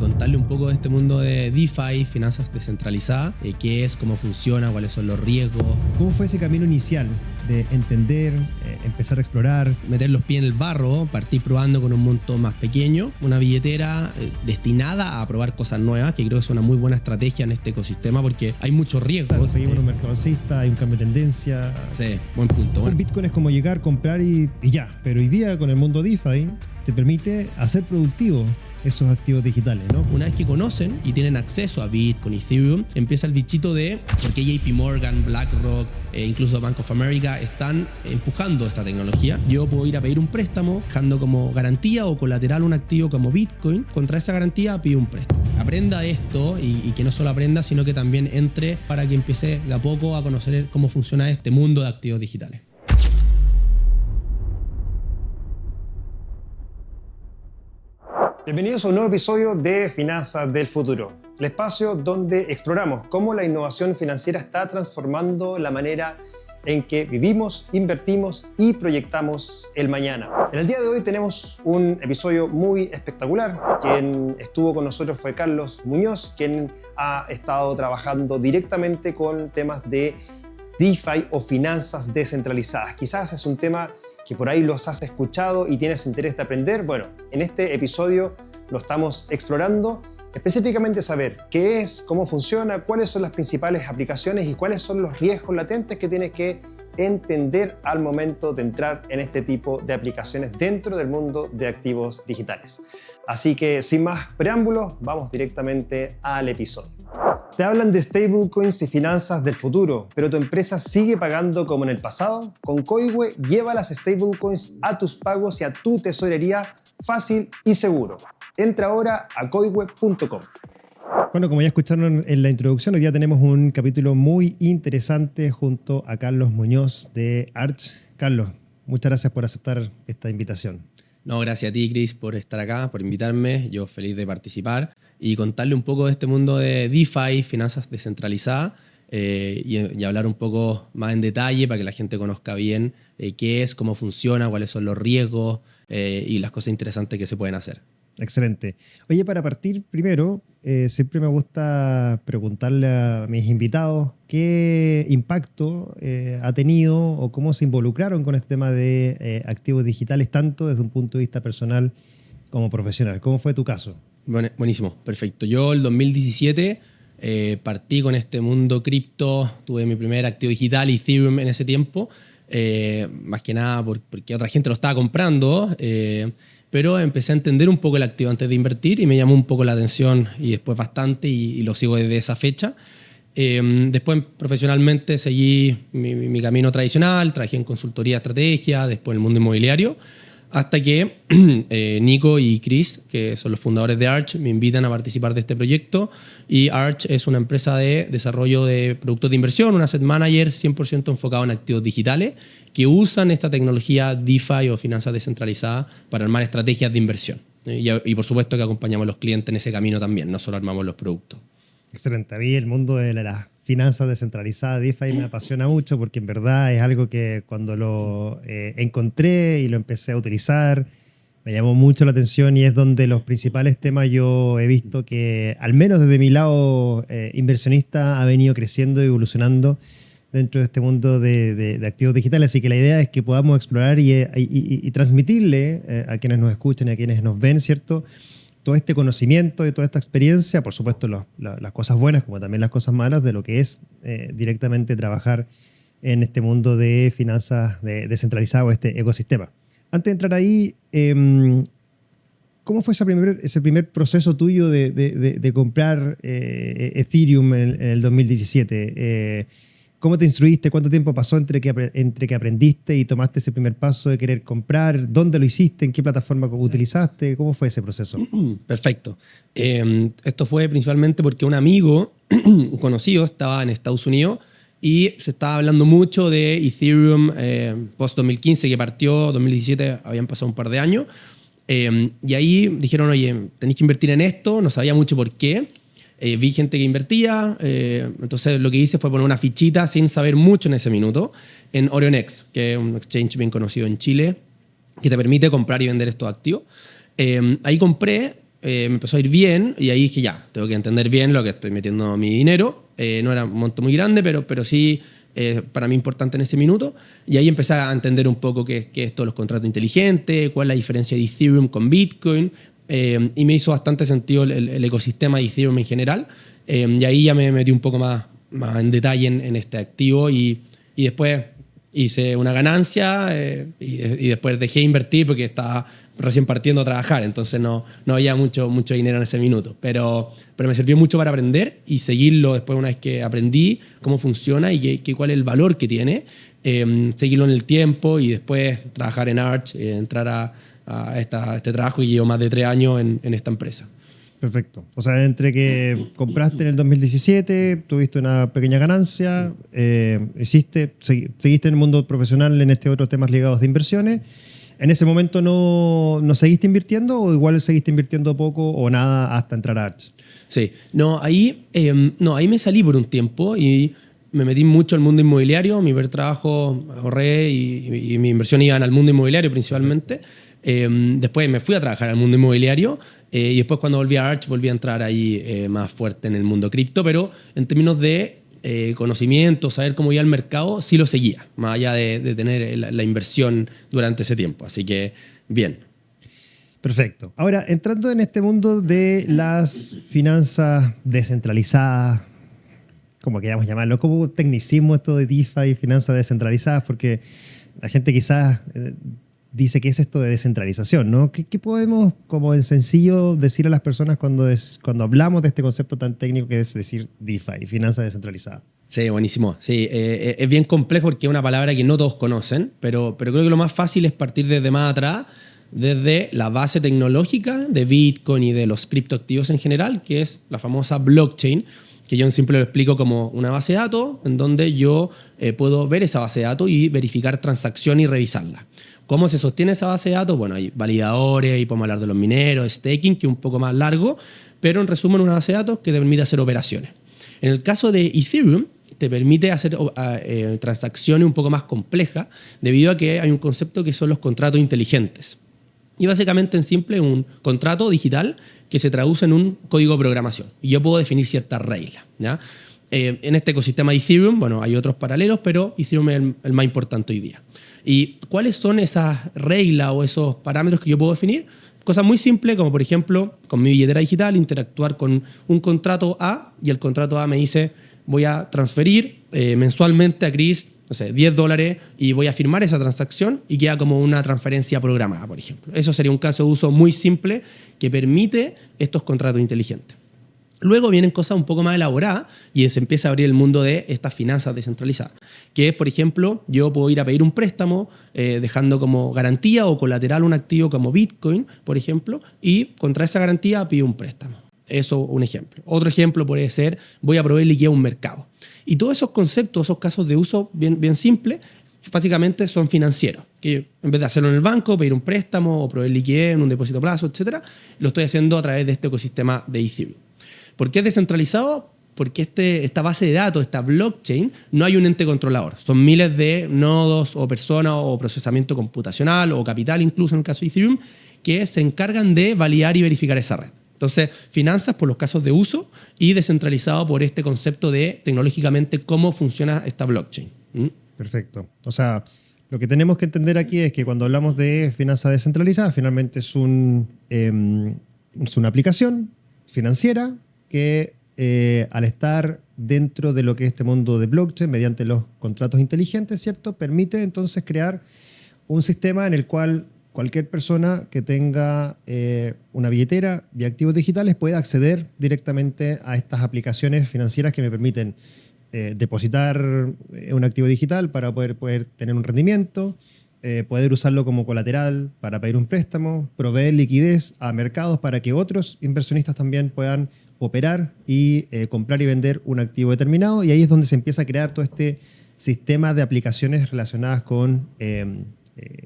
contarle un poco de este mundo de DeFi, finanzas descentralizadas, qué es, cómo funciona, cuáles son los riesgos. ¿Cómo fue ese camino inicial de entender, empezar a explorar? Meter los pies en el barro, partir probando con un monto más pequeño, una billetera destinada a probar cosas nuevas, que creo que es una muy buena estrategia en este ecosistema porque hay muchos riesgos. Claro, seguimos en un mercado alcista, hay un cambio de tendencia. Sí, buen punto. Con Bitcoin es como llegar, comprar y ya. Pero hoy día con el mundo DeFi te permite hacer productivo esos activos digitales, ¿no? Una vez que conocen y tienen acceso a Bitcoin, Ethereum, empieza el bichito de por qué JP Morgan, BlackRock, incluso Bank of America están empujando esta tecnología. Yo puedo ir a pedir un préstamo, dejando como garantía o colateral un activo como Bitcoin. Contra esa garantía pido un préstamo. Aprenda esto y que no solo aprenda, sino que también entre para que empiece de a poco a conocer cómo funciona este mundo de activos digitales. Bienvenidos a un nuevo episodio de Finanzas del Futuro, el espacio donde exploramos cómo la innovación financiera está transformando la manera en que vivimos, invertimos y proyectamos el mañana. En el día de hoy tenemos un episodio muy espectacular. Quien estuvo con nosotros fue Carlos Muñoz, quien ha estado trabajando directamente con temas de DeFi o finanzas descentralizadas. Quizás es un tema que por ahí los has escuchado y tienes interés de aprender. Bueno, en este episodio lo estamos explorando, específicamente saber qué es, cómo funciona, cuáles son las principales aplicaciones y cuáles son los riesgos latentes que tienes que entender al momento de entrar en este tipo de aplicaciones dentro del mundo de activos digitales. Así que sin más preámbulos, vamos directamente al episodio. Te hablan de stablecoins y finanzas del futuro, pero tu empresa sigue pagando como en el pasado. Con Koiwe lleva las stablecoins a tus pagos y a tu tesorería fácil y seguro. Entra ahora a koiwe.com. Bueno, como ya escucharon en la introducción, hoy día tenemos un capítulo muy interesante junto a Carlos Muñoz de Arch. Carlos, muchas gracias por aceptar esta invitación. No, gracias a ti, Chris, por estar acá, por invitarme. Yo feliz de participar y contarle un poco de este mundo de DeFi, finanzas descentralizadas, y hablar un poco más en detalle para que la gente conozca bien qué es, cómo funciona, cuáles son los riesgos y las cosas interesantes que se pueden hacer. Excelente. Oye, para partir primero, siempre me gusta preguntarle a mis invitados qué impacto ha tenido o cómo se involucraron con este tema de activos digitales, tanto desde un punto de vista personal como profesional. ¿Cómo fue tu caso? Buenísimo, perfecto. Yo el 2017 partí con este mundo cripto, tuve mi primer activo digital, Ethereum, en ese tiempo, más que nada porque otra gente lo estaba comprando, pero empecé a entender un poco el activo antes de invertir y me llamó un poco la atención y después bastante y lo sigo desde esa fecha. Después profesionalmente seguí mi camino tradicional, trabajé en consultoría de estrategia, después en el mundo inmobiliario, hasta que Nico y Chris, que son los fundadores de Arch, me invitan a participar de este proyecto. Y Arch es una empresa de desarrollo de productos de inversión, un asset manager 100% enfocado en activos digitales que usan esta tecnología DeFi o finanzas descentralizadas para armar estrategias de inversión. Y por supuesto que acompañamos a los clientes en ese camino también, no solo armamos los productos. Excelente. A mí el mundo de las finanzas descentralizadas, DeFi, me apasiona mucho porque en verdad es algo que cuando lo encontré y lo empecé a utilizar me llamó mucho la atención y es donde los principales temas yo he visto que, al menos desde mi lado inversionista, ha venido creciendo y evolucionando dentro de este mundo de activos digitales. Así que la idea es que podamos explorar y transmitirle a quienes nos escuchan y a quienes nos ven, ¿cierto?, todo este conocimiento y toda esta experiencia, por supuesto las cosas buenas como también las cosas malas, de lo que es directamente trabajar en este mundo de finanzas descentralizadas o este ecosistema. Antes de entrar ahí, ¿cómo fue ese primer proceso tuyo de comprar Ethereum en el 2017? ¿Cómo te instruiste? ¿Cuánto tiempo pasó entre que aprendiste y tomaste ese primer paso de querer comprar? ¿Dónde lo hiciste? ¿En qué plataforma utilizaste? ¿Cómo fue ese proceso? Perfecto. Esto fue principalmente porque un amigo, un conocido, estaba en Estados Unidos y se estaba hablando mucho de Ethereum post-2015, que partió, 2017 habían pasado un par de años. Y ahí dijeron, oye, tenéis que invertir en esto, no sabía mucho por qué. Vi gente que invertía, entonces lo que hice fue poner una fichita sin saber mucho en ese minuto en Orionex, que es un exchange bien conocido en Chile, que te permite comprar y vender estos activos. Ahí compré me empezó a ir bien y ahí dije, ya, tengo que entender bien lo que estoy metiendo mi dinero. No era un monto muy grande, pero sí para mí importante en ese minuto. Y ahí empecé a entender un poco qué es esto de los contratos inteligentes, cuál es la diferencia de Ethereum con Bitcoin. Y me hizo bastante sentido el ecosistema de Ethereum en general. Y ahí ya me metí un poco más en detalle en este activo y después hice una ganancia y después dejé de invertir porque estaba recién partiendo a trabajar, entonces no había mucho dinero en ese minuto, pero me sirvió mucho para aprender y seguirlo después una vez que aprendí cómo funciona y cuál es el valor que tiene, seguirlo en el tiempo y después trabajar en Arch, entrar a este trabajo y llevo más de 3 años en esta empresa. Perfecto. O sea, entre que compraste en el 2017, tuviste una pequeña ganancia, seguiste en el mundo profesional en otros temas ligados de inversiones. ¿En ese momento no seguiste invirtiendo o igual seguiste invirtiendo poco o nada hasta entrar a Arch? Sí. Ahí me salí por un tiempo y me metí mucho al mundo inmobiliario. Mi primer trabajo ahorré y mi inversión iban al mundo inmobiliario principalmente. Después me fui a trabajar al mundo inmobiliario y después cuando volví a Arch volví a entrar ahí más fuerte en el mundo cripto, pero en términos de conocimiento, saber cómo iba el mercado, sí lo seguía, más allá de tener la inversión durante ese tiempo. Así que bien. Perfecto. Ahora, entrando en este mundo de las finanzas descentralizadas, como queramos llamarlo, como tecnicismo esto de DeFi y finanzas descentralizadas, porque la gente quizás dice que es esto de descentralización, ¿no? ¿Qué podemos, como en sencillo, decir a las personas cuando hablamos de este concepto tan técnico que es decir DeFi, finanzas descentralizadas? Sí, buenísimo. Sí, es bien complejo porque es una palabra que no todos conocen, pero creo que lo más fácil es partir desde más atrás, desde la base tecnológica de Bitcoin y de los criptoactivos en general, que es la famosa blockchain, que yo siempre lo explico como una base de datos en donde yo puedo ver esa base de datos y verificar transacciones y revisarla. ¿Cómo se sostiene esa base de datos? Bueno, hay validadores, y podemos hablar de los mineros, staking, que es un poco más largo, pero en resumen una base de datos que te permite hacer operaciones. En el caso de Ethereum, te permite hacer transacciones un poco más complejas debido a que hay un concepto que son los contratos inteligentes. Y básicamente en simple un contrato digital que se traduce en un código de programación. Y yo puedo definir ciertas reglas, ¿ya? En este ecosistema de Ethereum, bueno, hay otros paralelos, pero Ethereum es el más importante hoy día. ¿Y cuáles son esas reglas o esos parámetros que yo puedo definir? Cosas muy simples, como por ejemplo, con mi billetera digital, interactuar con un contrato A y el contrato A me dice, voy a transferir mensualmente a Chris, no sé, $10 y voy a firmar esa transacción y queda como una transferencia programada, por ejemplo. Eso sería un caso de uso muy simple que permite estos contratos inteligentes. Luego vienen cosas un poco más elaboradas y se empieza a abrir el mundo de estas finanzas descentralizadas, que es, por ejemplo, yo puedo ir a pedir un préstamo dejando como garantía o colateral un activo como Bitcoin, por ejemplo, y contra esa garantía pido un préstamo. Eso es un ejemplo. Otro ejemplo puede ser, voy a proveer liquidez a un mercado. Y todos esos conceptos, esos casos de uso bien simples, básicamente son financieros, que en vez de hacerlo en el banco, pedir un préstamo o proveer liquidez en un depósito a plazo, etc., lo estoy haciendo a través de este ecosistema de Ethereum. ¿Por qué es descentralizado? Porque esta base de datos, esta blockchain, no hay un ente controlador. Son miles de nodos o personas o procesamiento computacional o capital, incluso en el caso de Ethereum, que se encargan de validar y verificar esa red. Entonces, finanzas por los casos de uso y descentralizado por este concepto de tecnológicamente cómo funciona esta blockchain. Perfecto. O sea, lo que tenemos que entender aquí es que cuando hablamos de finanzas descentralizadas, finalmente es una aplicación financiera que al estar dentro de lo que es este mundo de blockchain, mediante los contratos inteligentes, ¿cierto?, permite entonces crear un sistema en el cual cualquier persona que tenga una billetera y activos digitales puede acceder directamente a estas aplicaciones financieras que me permiten depositar un activo digital para poder tener un rendimiento, poder usarlo como colateral para pedir un préstamo, proveer liquidez a mercados para que otros inversionistas también puedan operar y comprar y vender un activo determinado. Y ahí es donde se empieza a crear todo este sistema de aplicaciones relacionadas con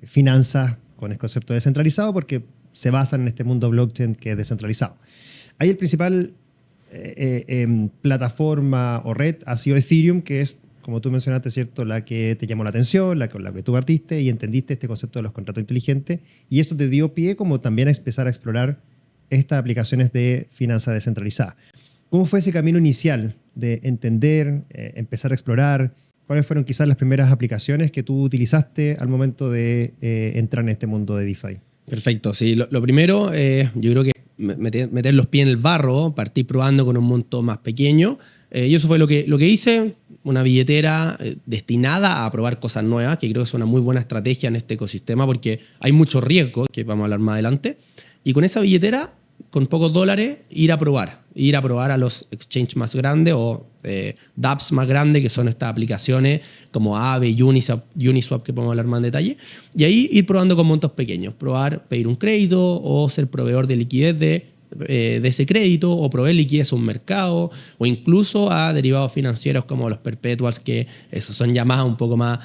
finanzas, con el concepto descentralizado, porque se basan en este mundo blockchain que es descentralizado. Ahí el principal plataforma o red ha sido Ethereum, que es, como tú mencionaste, ¿cierto?, la que te llamó la atención, la que tú partiste y entendiste este concepto de los contratos inteligentes, y esto te dio pie como también a empezar a explorar estas aplicaciones de finanzas descentralizadas. ¿Cómo fue ese camino inicial de entender, empezar a explorar? ¿Cuáles fueron quizás las primeras aplicaciones que tú utilizaste al momento de entrar en este mundo de DeFi? Perfecto, sí. Lo primero, yo creo que meter los pies en el barro, partir probando con un monto más pequeño. Y eso fue lo que hice, una billetera destinada a probar cosas nuevas, que creo que es una muy buena estrategia en este ecosistema porque hay mucho riesgo, que vamos a hablar más adelante. Y con esa billetera, con pocos dólares, ir a probar a los exchanges más grandes o dApps más grandes, que son estas aplicaciones como Aave, Uniswap, que podemos hablar más en detalle, y ahí ir probando con montos pequeños, pedir un crédito o ser proveedor de liquidez de ese crédito, o proveer liquidez a un mercado, o incluso a derivados financieros como los perpetuals, que esos son ya un poco más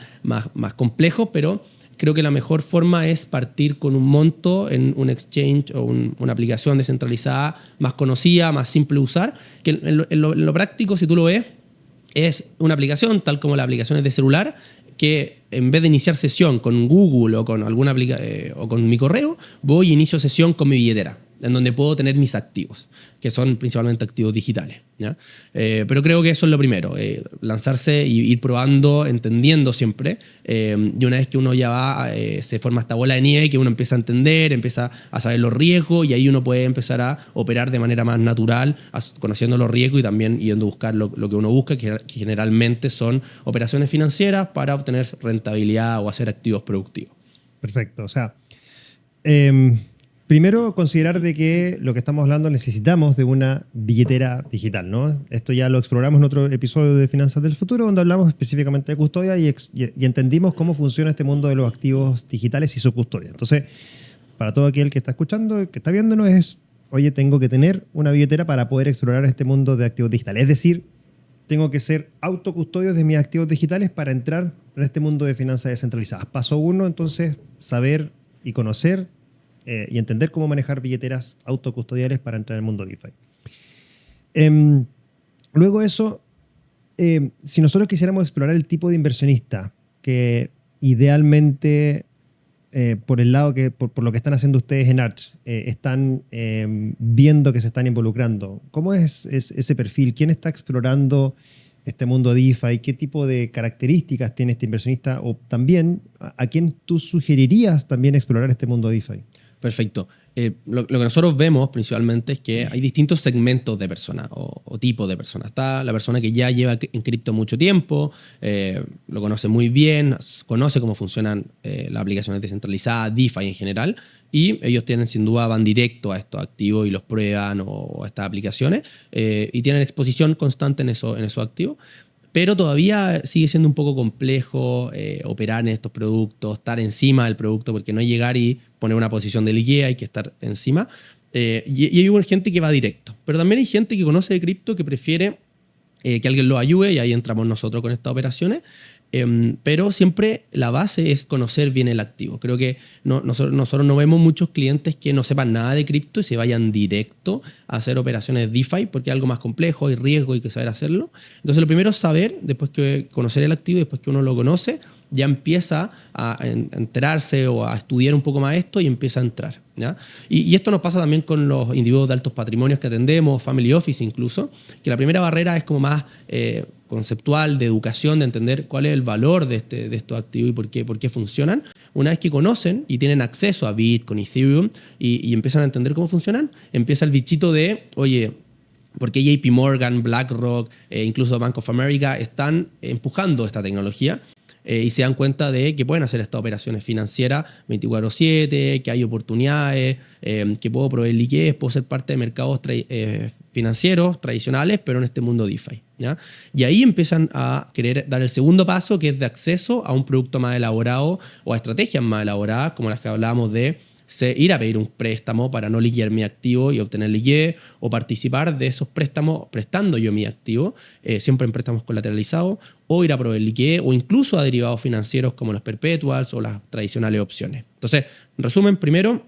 complejos, pero creo que la mejor forma es partir con un monto en un exchange o una aplicación descentralizada más conocida, más simple de usar, que en lo práctico, si tú lo ves, es una aplicación tal como las aplicaciones de celular, que en vez de iniciar sesión con Google o con o con mi correo, voy e inicio sesión con mi billetera, en donde puedo tener mis activos, que son principalmente activos digitales, ¿ya? Pero creo que eso es lo primero, lanzarse y ir probando, entendiendo siempre. Y una vez que uno ya va, se forma esta bola de nieve que uno empieza a entender, empieza a saber los riesgos, y ahí uno puede empezar a operar de manera más natural, conociendo los riesgos y también yendo a buscar lo que uno busca, que generalmente son operaciones financieras para obtener rentabilidad o hacer activos productivos. Perfecto. O sea, primero, considerar de que lo que estamos hablando necesitamos de una billetera digital, ¿no? Esto ya lo exploramos en otro episodio de Finanzas del Futuro, donde hablamos específicamente de custodia y entendimos cómo funciona este mundo de los activos digitales y su custodia. Entonces, para todo aquel que está escuchando, que está viéndonos, oye, tengo que tener una billetera para poder explorar este mundo de activos digitales. Es decir, tengo que ser autocustodio de mis activos digitales para entrar en este mundo de finanzas descentralizadas. Paso 1, entonces, saber y conocer y entender cómo manejar billeteras autocustodiales para entrar en el mundo DeFi. Luego de eso, si nosotros quisiéramos explorar el tipo de inversionista que idealmente, por el lado por lo que están haciendo ustedes en Arch, están viendo que se están involucrando, ¿cómo es ese perfil? ¿Quién está explorando este mundo DeFi? ¿Qué tipo de características tiene este inversionista? O también, ¿a quién tú sugerirías también explorar este mundo DeFi? Perfecto. Lo que nosotros vemos principalmente es que hay distintos segmentos de personas o tipos de personas. Está la persona que ya lleva en cripto mucho tiempo, lo conoce muy bien, conoce cómo funcionan las aplicaciones descentralizadas, DeFi en general, y ellos sin duda van directo a estos activos y los prueban o a estas aplicaciones y tienen exposición constante en esos activos. Pero todavía sigue siendo un poco complejo operar en estos productos, estar encima del producto, porque no es llegar y poner una posición de liquidez, hay que estar encima. Y hay gente que va directo. Pero también hay gente que conoce de cripto que prefiere que alguien lo ayude, y ahí entramos nosotros con estas operaciones. Pero siempre la base es conocer bien el activo. Creo que nosotros no vemos muchos clientes que no sepan nada de cripto y se vayan directo a hacer operaciones DeFi, porque es algo más complejo, hay riesgo, hay que saber hacerlo. Entonces lo primero es saber, después que conocer el activo, después que uno lo conoce, ya empieza a enterarse o a estudiar un poco más esto y empieza a entrar, ¿ya? Y esto nos pasa también con los individuos de altos patrimonios que atendemos, family office incluso, que la primera barrera es como más conceptual, de educación, de entender cuál es el valor de estos activos y por qué funcionan. Una vez que conocen y tienen acceso a Bitcoin, Ethereum y empiezan a entender cómo funcionan, empieza el bichito de, oye, ¿por qué JP Morgan, BlackRock, incluso Bank of America están empujando esta tecnología? Y se dan cuenta de que pueden hacer estas operaciones financieras 24/7, que hay oportunidades, que puedo proveer liquidez, puedo ser parte de mercados financieros tradicionales, pero en este mundo DeFi, ¿ya? Y ahí empiezan a querer dar el segundo paso, que es de acceso a un producto más elaborado o a estrategias más elaboradas, como las que hablábamos de ir a pedir un préstamo para no liquidar mi activo y obtener liquidez, o participar de esos préstamos prestando yo mi activo, siempre en préstamos colateralizados, o ir a proveer liquidez, o incluso a derivados financieros como los perpetuals o las tradicionales opciones. Entonces, en resumen, primero,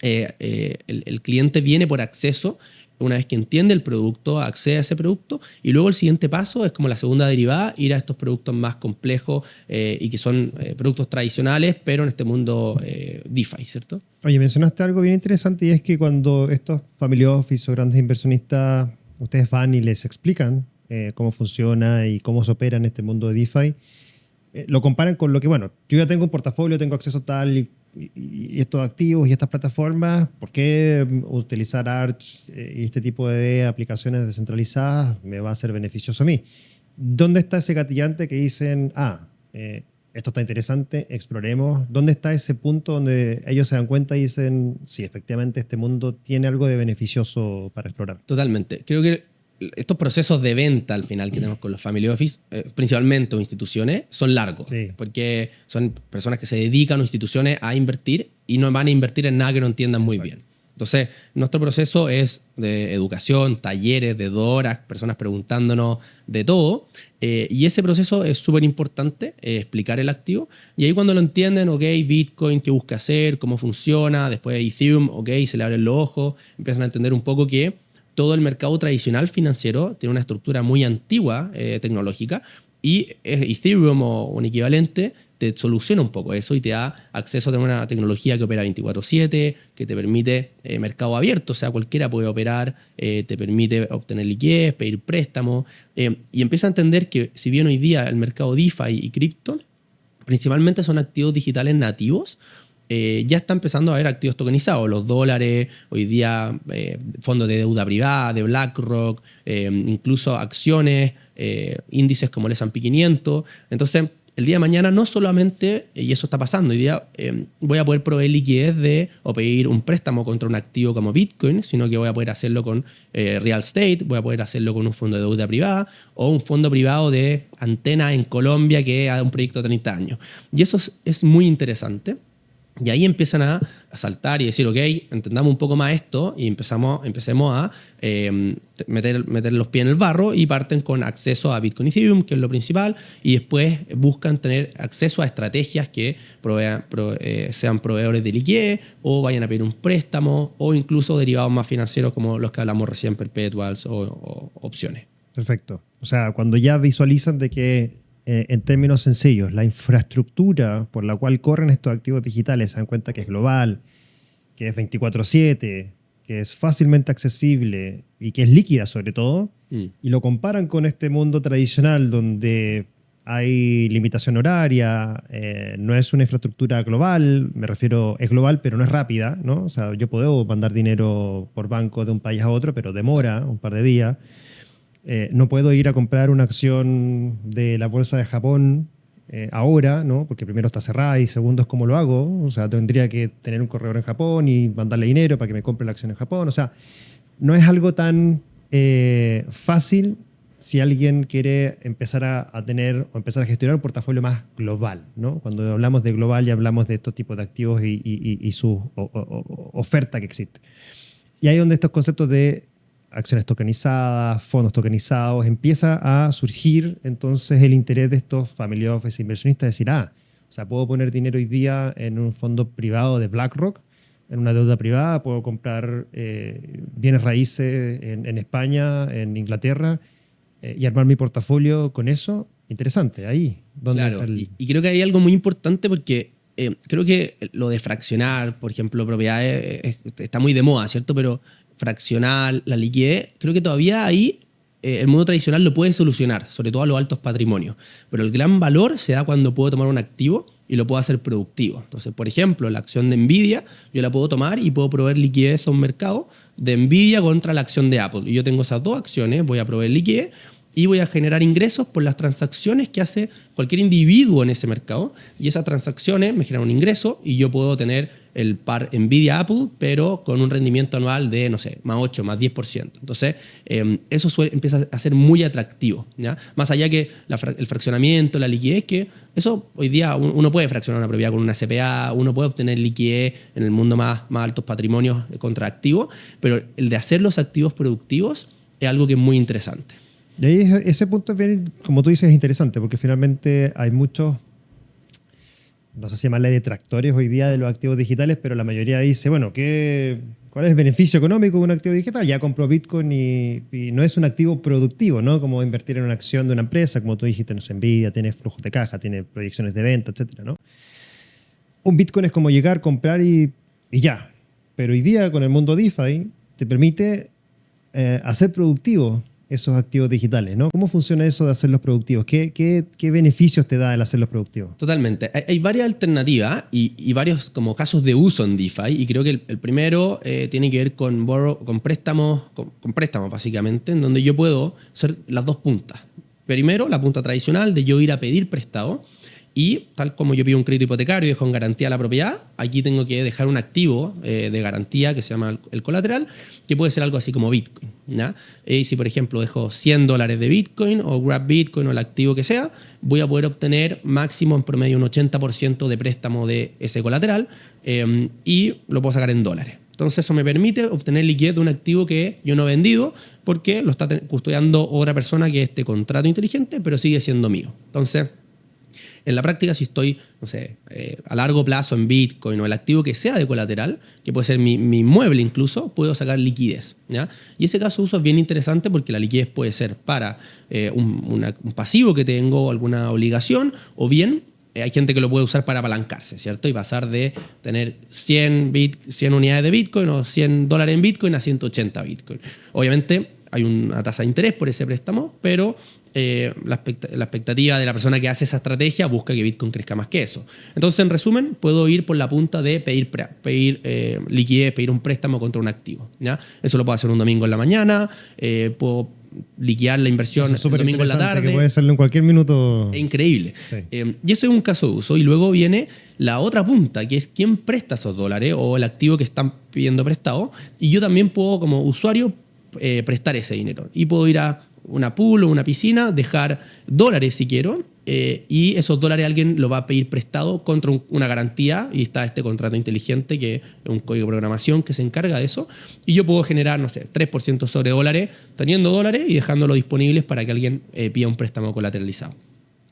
el cliente viene por acceso una vez que entiende el producto, accede a ese producto, y luego el siguiente paso es como la segunda derivada, ir a estos productos más complejos y que son productos tradicionales, pero en este mundo DeFi, ¿cierto? Oye, mencionaste algo bien interesante y es que cuando estos family office o grandes inversionistas, ustedes van y les explican cómo funciona y cómo se opera en este mundo de DeFi, lo comparan con lo que, bueno, yo ya tengo un portafolio, tengo acceso a tal y estos activos y estas plataformas, ¿por qué utilizar Arch y este tipo de aplicaciones descentralizadas me va a ser beneficioso a mí? ¿Dónde está ese gatillante que dicen, esto está interesante, exploremos? ¿Dónde está ese punto donde ellos se dan cuenta y dicen, sí, efectivamente este mundo tiene algo de beneficioso para explorar? Totalmente. Creo que estos procesos de venta al final que tenemos con los family office, principalmente o instituciones, son largos. Sí. Porque son personas que se dedican o instituciones a invertir y no van a invertir en nada que no entiendan muy bien. Entonces, nuestro proceso es de educación, talleres de 2 horas, personas preguntándonos de todo. Y ese proceso es súper importante, explicar el activo. Y ahí cuando lo entienden, ok, Bitcoin, qué busca hacer, cómo funciona, después Ethereum, ok, se le abren los ojos, empiezan a entender un poco que todo el mercado tradicional financiero tiene una estructura muy antigua, tecnológica, y Ethereum o un equivalente te soluciona un poco eso y te da acceso a tener una tecnología que opera 24/7, que te permite mercado abierto, o sea, cualquiera puede operar, te permite obtener liquidez, pedir préstamos, y empieza a entender que si bien hoy día el mercado DeFi y cripto principalmente son activos digitales nativos, ya está empezando a haber activos tokenizados, los dólares, hoy día fondos de deuda privada, de BlackRock, incluso acciones, índices como el S&P 500. Entonces, el día de mañana no solamente, y eso está pasando, hoy día voy a poder proveer liquidez o pedir un préstamo contra un activo como Bitcoin, sino que voy a poder hacerlo con real estate, voy a poder hacerlo con un fondo de deuda privada o un fondo privado de antena en Colombia que haga un proyecto de 30 años. Y eso es muy interesante. Y ahí empiezan a saltar y decir, ok, entendamos un poco más esto y empecemos a meter los pies en el barro y parten con acceso a Bitcoin y Ethereum, que es lo principal, y después buscan tener acceso a estrategias que sean proveedores de liquidez o vayan a pedir un préstamo o incluso derivados más financieros como los que hablamos recién, perpetuals o opciones. Perfecto. O sea, cuando ya visualizan de que en términos sencillos, la infraestructura por la cual corren estos activos digitales se dan cuenta que es global, que es 24/7, que es fácilmente accesible y que es líquida sobre todo, y lo comparan con este mundo tradicional donde hay limitación horaria, no es una infraestructura global, me refiero, es global pero no es rápida, ¿no? O sea, yo puedo mandar dinero por banco de un país a otro, pero demora un par de días. No puedo ir a comprar una acción de la bolsa de Japón ahora, ¿no? Porque primero está cerrada y segundo es cómo lo hago. O sea, tendría que tener un corredor en Japón y mandarle dinero para que me compre la acción en Japón. O sea, no es algo tan fácil si alguien quiere empezar a tener o empezar a gestionar un portafolio más global, ¿no? Cuando hablamos de global ya hablamos de estos tipos de activos y su oferta que existe. Y ahí es donde estos conceptos de acciones tokenizadas, fondos tokenizados, empieza a surgir entonces el interés de estos family office inversionistas, decir, o sea, puedo poner dinero hoy día en un fondo privado de BlackRock, en una deuda privada, puedo comprar bienes raíces en España, en Inglaterra, y armar mi portafolio con eso. Interesante, ahí. Claro, y creo que hay algo muy importante porque creo que lo de fraccionar, por ejemplo, propiedades, está muy de moda, ¿cierto? Pero fraccionar la liquidez, creo que todavía ahí el mundo tradicional lo puede solucionar, sobre todo a los altos patrimonios. Pero el gran valor se da cuando puedo tomar un activo y lo puedo hacer productivo. Entonces, por ejemplo, la acción de Nvidia, yo la puedo tomar y puedo proveer liquidez a un mercado de Nvidia contra la acción de Apple. Y yo tengo esas 2 acciones, voy a proveer liquidez y voy a generar ingresos por las transacciones que hace cualquier individuo en ese mercado. Y esas transacciones me generan un ingreso y yo puedo tener el par Nvidia-Apple, pero con un rendimiento anual de, no sé, más 8, más 10%. Entonces, eso empieza a ser muy atractivo, ¿ya? Más allá que el fraccionamiento, la liquidez, que eso hoy día uno puede fraccionar una propiedad con una CPA, uno puede obtener liquidez en el mundo más altos patrimonios contra activos, pero el de hacer los activos productivos es algo que es muy interesante. Y ahí ese punto es bien, como tú dices, es interesante, porque finalmente hay muchos no sé si llamarle detractores hoy día de los activos digitales, pero la mayoría dice, bueno, ¿cuál es el beneficio económico de un activo digital? Ya compró Bitcoin y no es un activo productivo, ¿no? Como invertir en una acción de una empresa, como tú dijiste, no sé, Nvidia, tiene flujos de caja, tiene proyecciones de venta, etcétera, ¿no? Un Bitcoin es como llegar, comprar y ya. Pero hoy día con el mundo DeFi te permite hacer productivos esos activos digitales, ¿no? ¿Cómo funciona eso de hacerlos productivos? ¿Qué beneficios te da el hacerlos productivos? Totalmente. Hay varias alternativas y varios como casos de uso en DeFi, y creo que el primero tiene que ver con préstamos, con préstamos básicamente, en donde yo puedo hacer las dos puntas. Primero, la punta tradicional de yo ir a pedir prestado, y tal como yo pido un crédito hipotecario y dejo en garantía la propiedad, aquí tengo que dejar un activo de garantía que se llama el colateral, que puede ser algo así como Bitcoin, ¿ya? Y si, por ejemplo, dejo $100 de Bitcoin o Grab Bitcoin o el activo que sea, voy a poder obtener máximo en promedio un 80% de préstamo de ese colateral, y lo puedo sacar en dólares. Entonces eso me permite obtener liquidez de un activo que yo no he vendido porque lo está custodiando otra persona que es este contrato inteligente, pero sigue siendo mío. Entonces, en la práctica, si estoy, no sé, a largo plazo en Bitcoin o el activo que sea de colateral, que puede ser mi inmueble incluso, puedo sacar liquidez, ¿ya? Y ese caso de uso es bien interesante porque la liquidez puede ser para un pasivo que tengo, alguna obligación, o bien hay gente que lo puede usar para apalancarse, ¿cierto? Y pasar de tener 100 unidades de Bitcoin o $100 en Bitcoin a 180 Bitcoin. Obviamente hay una tasa de interés por ese préstamo, pero la expectativa de la persona que hace esa estrategia busca que Bitcoin crezca más que eso. Entonces, en resumen, puedo ir por la punta de pedir liquidez, pedir un préstamo contra un activo, ¿ya? Eso lo puedo hacer un domingo en la mañana, puedo liquidar la inversión el domingo en la tarde. Que puede hacerlo en cualquier minuto. Es increíble. Sí. Y eso es un caso de uso. Y luego viene la otra punta, que es quién presta esos dólares o el activo que están pidiendo prestado. Y yo también puedo, como usuario, prestar ese dinero. Y puedo ir a una pool o una piscina, dejar dólares si quiero, y esos dólares alguien lo va a pedir prestado contra una garantía, y está este contrato inteligente que es un código de programación que se encarga de eso, y yo puedo generar, no sé, 3% sobre dólares, teniendo dólares y dejándolo disponibles para que alguien pida un préstamo colateralizado.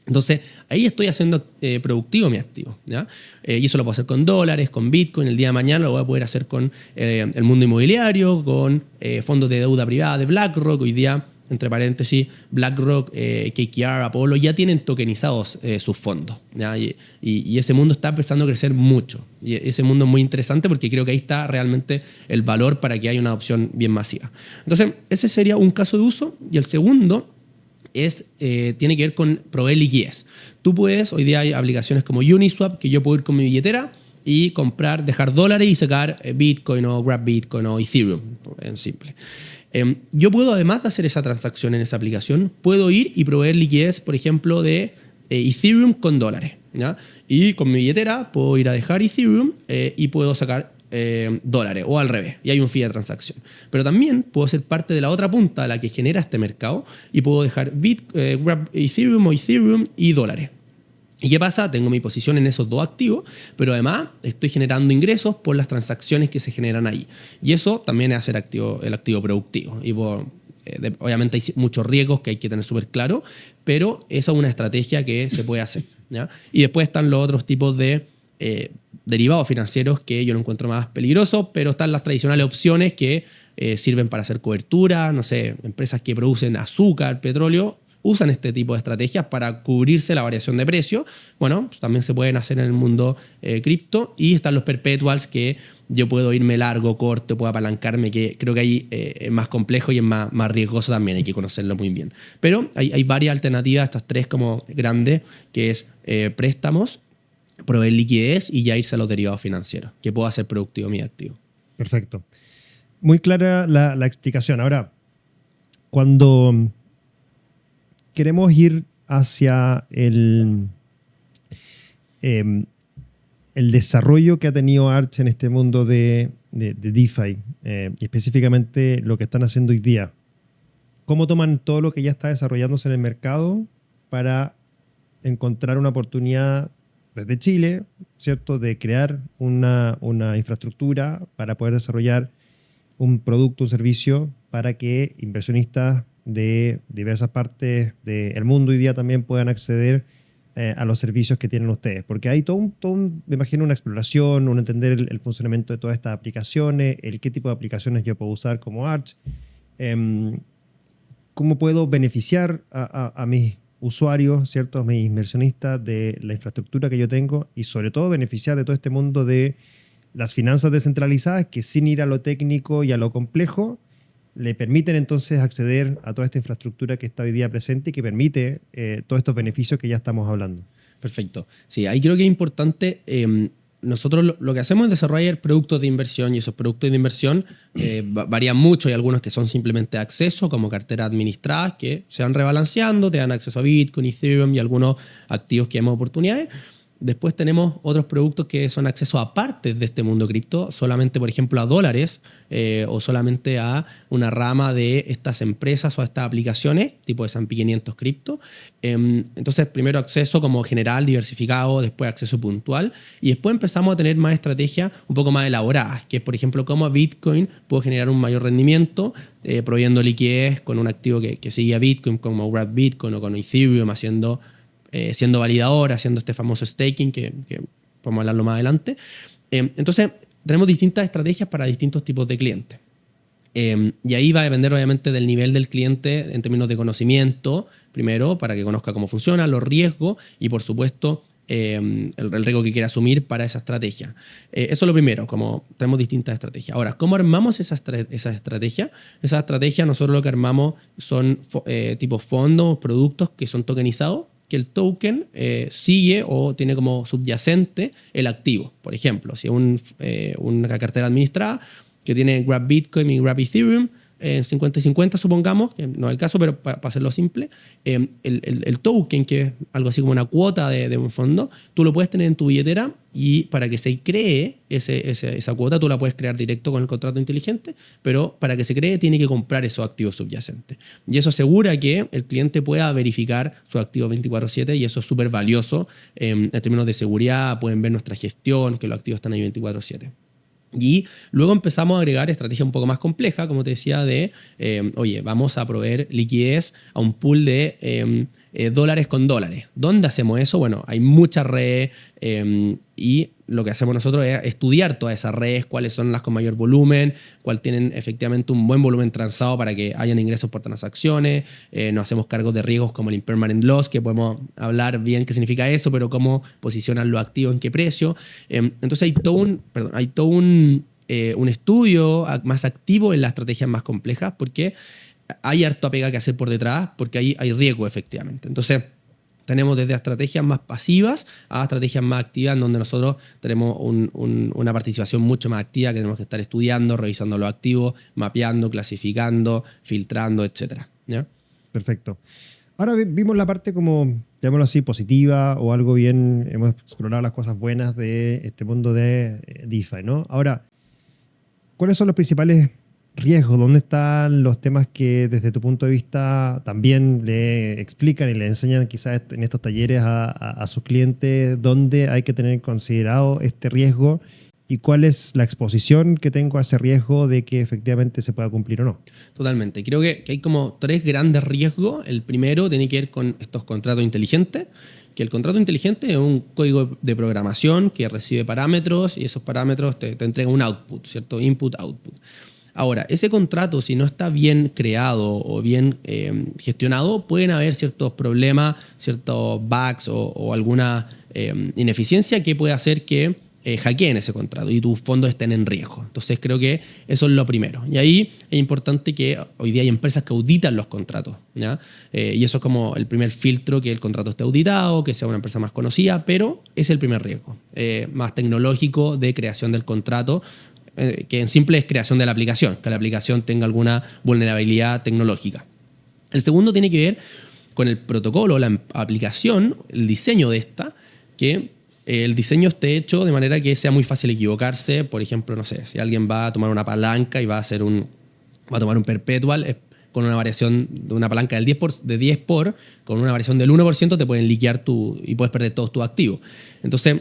Entonces, ahí estoy haciendo productivo mi activo, ¿ya? Y eso lo puedo hacer con dólares, con Bitcoin. El día de mañana lo voy a poder hacer con el mundo inmobiliario, con fondos de deuda privada de BlackRock. Hoy día, entre paréntesis, BlackRock, KKR, Apollo ya tienen tokenizados sus fondos, ¿ya? Y ese mundo está empezando a crecer mucho. Y ese mundo es muy interesante porque creo que ahí está realmente el valor para que haya una adopción bien masiva. Entonces, ese sería un caso de uso. Y el segundo tiene que ver con proveer liquidez. Tú puedes, hoy día hay aplicaciones como Uniswap, que yo puedo ir con mi billetera y comprar, dejar dólares y sacar Bitcoin o Grab Bitcoin o Ethereum, en simple. Yo puedo, además de hacer esa transacción en esa aplicación, puedo ir y proveer liquidez, por ejemplo, de Ethereum con dólares, ¿ya? Y con mi billetera puedo ir a dejar Ethereum y puedo sacar dólares, o al revés, y hay un fee de transacción. Pero también puedo ser parte de la otra punta a la que genera este mercado y puedo dejar Grab Ethereum o Ethereum y dólares. ¿Y qué pasa? Tengo mi posición en esos dos activos, pero además estoy generando ingresos por las transacciones que se generan ahí. Y eso también es hacer el activo productivo. Y obviamente hay muchos riesgos que hay que tener súper claro, pero esa es una estrategia que se puede hacer, ¿ya? Y después están los otros tipos de derivados financieros que yo no encuentro más peligrosos, pero están las tradicionales opciones que sirven para hacer cobertura, no sé, empresas que producen azúcar, petróleo, usan este tipo de estrategias para cubrirse la variación de precio. Bueno, pues también se pueden hacer en el mundo cripto, y están los perpetuals que yo puedo irme largo, corto, puedo apalancarme, que creo que ahí es más complejo y es más riesgoso también, hay que conocerlo muy bien. Pero hay varias alternativas, estas tres como grandes, que es préstamos, proveer liquidez y ya irse a los derivados financieros, que puedo hacer productivo mi activo. Perfecto. Muy clara la explicación. Ahora, cuando queremos ir hacia el desarrollo que ha tenido Arch en este mundo de DeFi, y específicamente lo que están haciendo hoy día, ¿cómo toman todo lo que ya está desarrollándose en el mercado para encontrar una oportunidad desde Chile, ¿cierto?, de crear una infraestructura para poder desarrollar un producto, un servicio para que inversionistas de diversas partes del mundo hoy día también puedan acceder a los servicios que tienen ustedes? Porque hay me imagino, una exploración, un entender el funcionamiento de todas estas aplicaciones, el qué tipo de aplicaciones yo puedo usar como Arch, cómo puedo beneficiar a mis usuarios, ¿cierto? A mis inversionistas de la infraestructura que yo tengo y sobre todo beneficiar de todo este mundo de las finanzas descentralizadas que sin ir a lo técnico y a lo complejo le permiten entonces acceder a toda esta infraestructura que está hoy día presente y que permite todos estos beneficios que ya estamos hablando. Perfecto. Sí, ahí creo que es importante. Nosotros lo que hacemos es desarrollar productos de inversión y esos productos de inversión varían mucho. Hay algunos que son simplemente acceso, como carteras administradas, que se van rebalanceando, te dan acceso a Bitcoin, Ethereum y algunos activos que damos oportunidades. Después tenemos otros productos que son acceso a partes de este mundo cripto, solamente, por ejemplo, a dólares o solamente a una rama de estas empresas o a estas aplicaciones, tipo de S&P 500 cripto. Entonces, primero acceso como general, diversificado, después acceso puntual y después empezamos a tener más estrategias un poco más elaboradas, que es, por ejemplo, cómo a Bitcoin puedo generar un mayor rendimiento proveyendo liquidez con un activo que sigue a Bitcoin, como Wrapped Bitcoin o con Ethereum, siendo validador, haciendo este famoso staking que podemos hablarlo más adelante. Entonces, tenemos distintas estrategias para distintos tipos de clientes. Y ahí va a depender obviamente del nivel del cliente en términos de conocimiento, primero, para que conozca cómo funciona, los riesgos y, por supuesto, el riesgo que quiere asumir para esa estrategia. Eso es lo primero, como tenemos distintas estrategias. Ahora, ¿cómo armamos esas estrategias? Esas estrategias nosotros lo que armamos son tipo fondos, productos que son tokenizados, que el token sigue o tiene como subyacente el activo. Por ejemplo, si es una cartera administrada que tiene Wrapped Bitcoin y Wrapped Ethereum, 50 y 50 supongamos, que no es el caso, pero para hacerlo simple, el token, que es algo así como una cuota de un fondo, tú lo puedes tener en tu billetera y para que se cree esa cuota, tú la puedes crear directo con el contrato inteligente, pero para que se cree tiene que comprar esos activos subyacentes. Y eso asegura que el cliente pueda verificar sus activos 24/7 y eso es súper valioso en términos de seguridad. Pueden ver nuestra gestión, que los activos están ahí 24/7. Y luego empezamos a agregar estrategias un poco más complejas, como te decía, oye, vamos a proveer liquidez a un pool de dólares con dólares. ¿Dónde hacemos eso? Bueno, hay muchas redes y lo que hacemos nosotros es estudiar todas esas redes, cuáles son las con mayor volumen, cuáles tienen efectivamente un buen volumen transado para que hayan ingresos por transacciones. Nos hacemos cargos de riesgos como el impermanent loss, que podemos hablar bien qué significa eso, pero cómo posicionan los activos, en qué precio. Entonces hay todo un estudio más activo en las estrategias más complejas porque hay harto pega que hacer por detrás porque hay riesgo efectivamente. Entonces, tenemos desde estrategias más pasivas a estrategias más activas en donde nosotros tenemos una participación mucho más activa que tenemos que estar estudiando, revisando los activos, mapeando, clasificando, filtrando, etc. ¿Ya? Perfecto. Ahora vimos la parte como, llamémoslo así, positiva o algo bien, hemos explorado las cosas buenas de este mundo de DeFi, ¿no? Ahora, ¿cuáles son los principales riesgos? ¿Dónde están los temas que desde tu punto de vista también le explican y le enseñan quizás en estos talleres a sus clientes dónde hay que tener considerado este riesgo y cuál es la exposición que tengo a ese riesgo de que efectivamente se pueda cumplir o no? Totalmente. Creo que hay como 3 grandes riesgos. El primero tiene que ver con estos contratos inteligentes, que el contrato inteligente es un código de programación que recibe parámetros y esos parámetros te entregan un output, ¿cierto? Input-output. Ahora, ese contrato, si no está bien creado o bien gestionado, pueden haber ciertos problemas, ciertos bugs o alguna ineficiencia que puede hacer que hackeen ese contrato y tus fondos estén en riesgo. Entonces, creo que eso es lo primero. Y ahí es importante que hoy día hay empresas que auditan los contratos, ¿ya? Y eso es como el primer filtro, que el contrato esté auditado, que sea una empresa más conocida, pero es el primer riesgo, más tecnológico de creación del contrato, que en simple es creación de la aplicación, que la aplicación tenga alguna vulnerabilidad tecnológica. El segundo tiene que ver con el protocolo, la aplicación, el diseño de esta, que el diseño esté hecho de manera que sea muy fácil equivocarse. Por ejemplo, no sé, si alguien va a tomar una palanca y va a tomar un perpetual con una variación de una palanca del 10 con una variación del 1%, te pueden liquear y puedes perder todos tus activos. Entonces,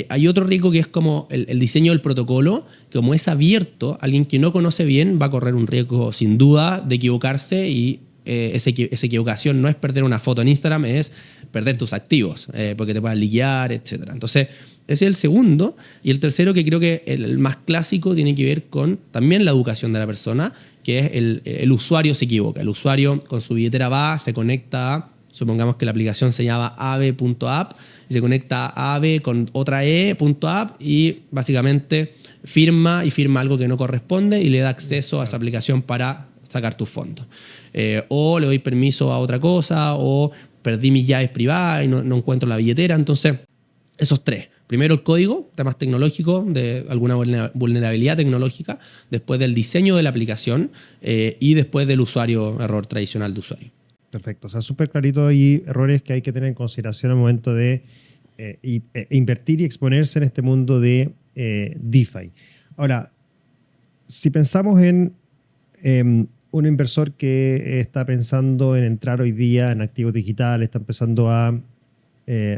hay otro riesgo que es como el diseño del protocolo, que como es abierto, alguien que no conoce bien va a correr un riesgo sin duda de equivocarse y esa equivocación no es perder una foto en Instagram, es perder tus activos, porque te puedan liquear, etc. Entonces, ese es el segundo. Y el tercero, que creo que el más clásico, tiene que ver con también la educación de la persona, que es el usuario se equivoca. El usuario con su billetera va, se conecta a, supongamos que la aplicación se llama ave.app, y se conecta a ave con otra e.app y básicamente firma algo que no corresponde y le da acceso a esa aplicación para sacar tus fondos. O le doy permiso a otra cosa, o perdí mis llaves privadas y no encuentro la billetera. Entonces, esos tres. Primero el código, temas tecnológicos, de alguna vulnerabilidad tecnológica, después del diseño de la aplicación y después del usuario, error tradicional de usuario. Perfecto, o sea, súper clarito y errores que hay que tener en consideración al momento de invertir y exponerse en este mundo de DeFi. Ahora, si pensamos en un inversor que está pensando en entrar hoy día en activos digitales, está empezando a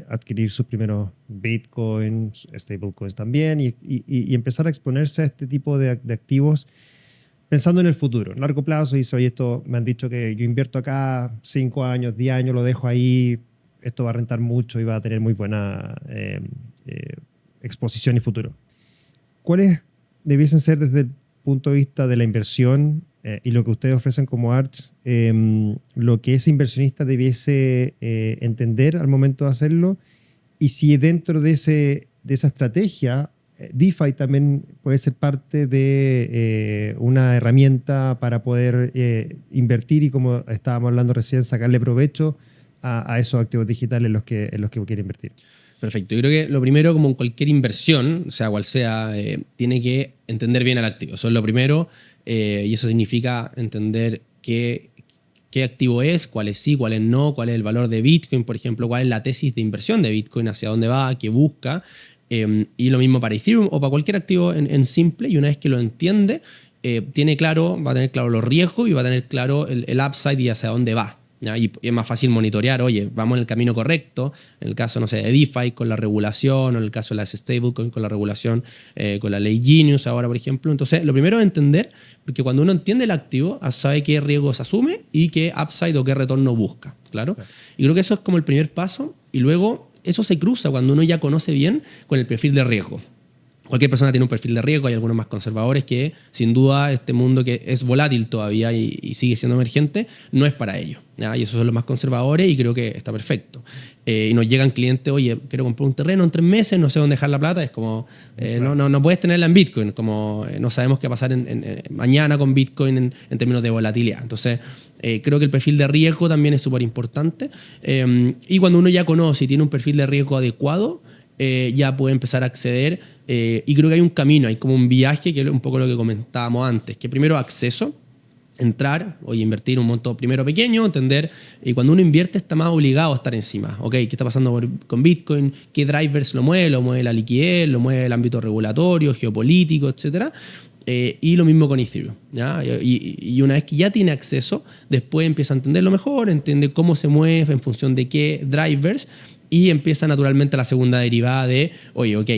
adquirir sus primeros bitcoins, stablecoins también, y empezar a exponerse a este tipo de activos pensando en el futuro, en largo plazo. Y dice, oye, esto me han dicho que yo invierto acá 5 años, 10 años, lo dejo ahí, esto va a rentar mucho y va a tener muy buena exposición y futuro. ¿Cuáles debiesen ser desde el punto de vista de la inversión y lo que ustedes ofrecen como Arch, lo que ese inversionista debiese entender al momento de hacerlo? Y si dentro de esa estrategia, DeFi también puede ser parte de una herramienta para poder invertir y, como estábamos hablando recién, sacarle provecho a esos activos digitales en los que quiere invertir. Perfecto. Yo creo que lo primero, como en cualquier inversión, sea cual sea, tiene que entender bien el activo. Eso es lo primero, y eso significa entender qué activo es, cuáles sí, cuáles no, cuál es el valor de Bitcoin, por ejemplo, cuál es la tesis de inversión de Bitcoin, hacia dónde va, qué busca. Y lo mismo para Ethereum o para cualquier activo en simple. Y una vez que lo entiende, va a tener claro los riesgos y va a tener claro el upside y hacia dónde va, ¿ya? Y es más fácil monitorear, oye, vamos en el camino correcto, en el caso, no sé, de DeFi con la regulación, o en el caso de las stablecoins con la regulación, con la ley Genius ahora, por ejemplo. Entonces, lo primero es entender, porque cuando uno entiende el activo, sabe qué riesgos asume y qué upside o qué retorno busca, claro. Y creo que eso es como el primer paso, y luego eso se cruza cuando uno ya conoce bien con el perfil de riesgo. Cualquier persona tiene un perfil de riesgo, hay algunos más conservadores que, sin duda, este mundo que es volátil todavía y sigue siendo emergente, no es para ellos, ¿ya? Y esos son los más conservadores y creo que está perfecto. Y nos llegan clientes, oye, quiero comprar un terreno en 3 meses, no sé dónde dejar la plata. Es como, no puedes tenerla en Bitcoin, como no sabemos qué va a pasar mañana con Bitcoin en términos de volatilidad. Entonces, creo que el perfil de riesgo también es súper importante. Y cuando uno ya conoce y tiene un perfil de riesgo adecuado, ya puede empezar a acceder, y creo que hay un camino, hay como un viaje, que es un poco lo que comentábamos antes, que primero acceso, entrar, oye, invertir un monto primero pequeño, entender, y cuando uno invierte está más obligado a estar encima, ¿ok? ¿Qué está pasando con Bitcoin? ¿Qué drivers lo mueve la liquidez, lo mueve el ámbito regulatorio, geopolítico, etcétera? Y lo mismo con Ethereum, ¿ya? Y una vez que ya tiene acceso, después empieza a entenderlo mejor, entiende cómo se mueve en función de qué drivers, y empieza naturalmente la segunda derivada de, oye, ok,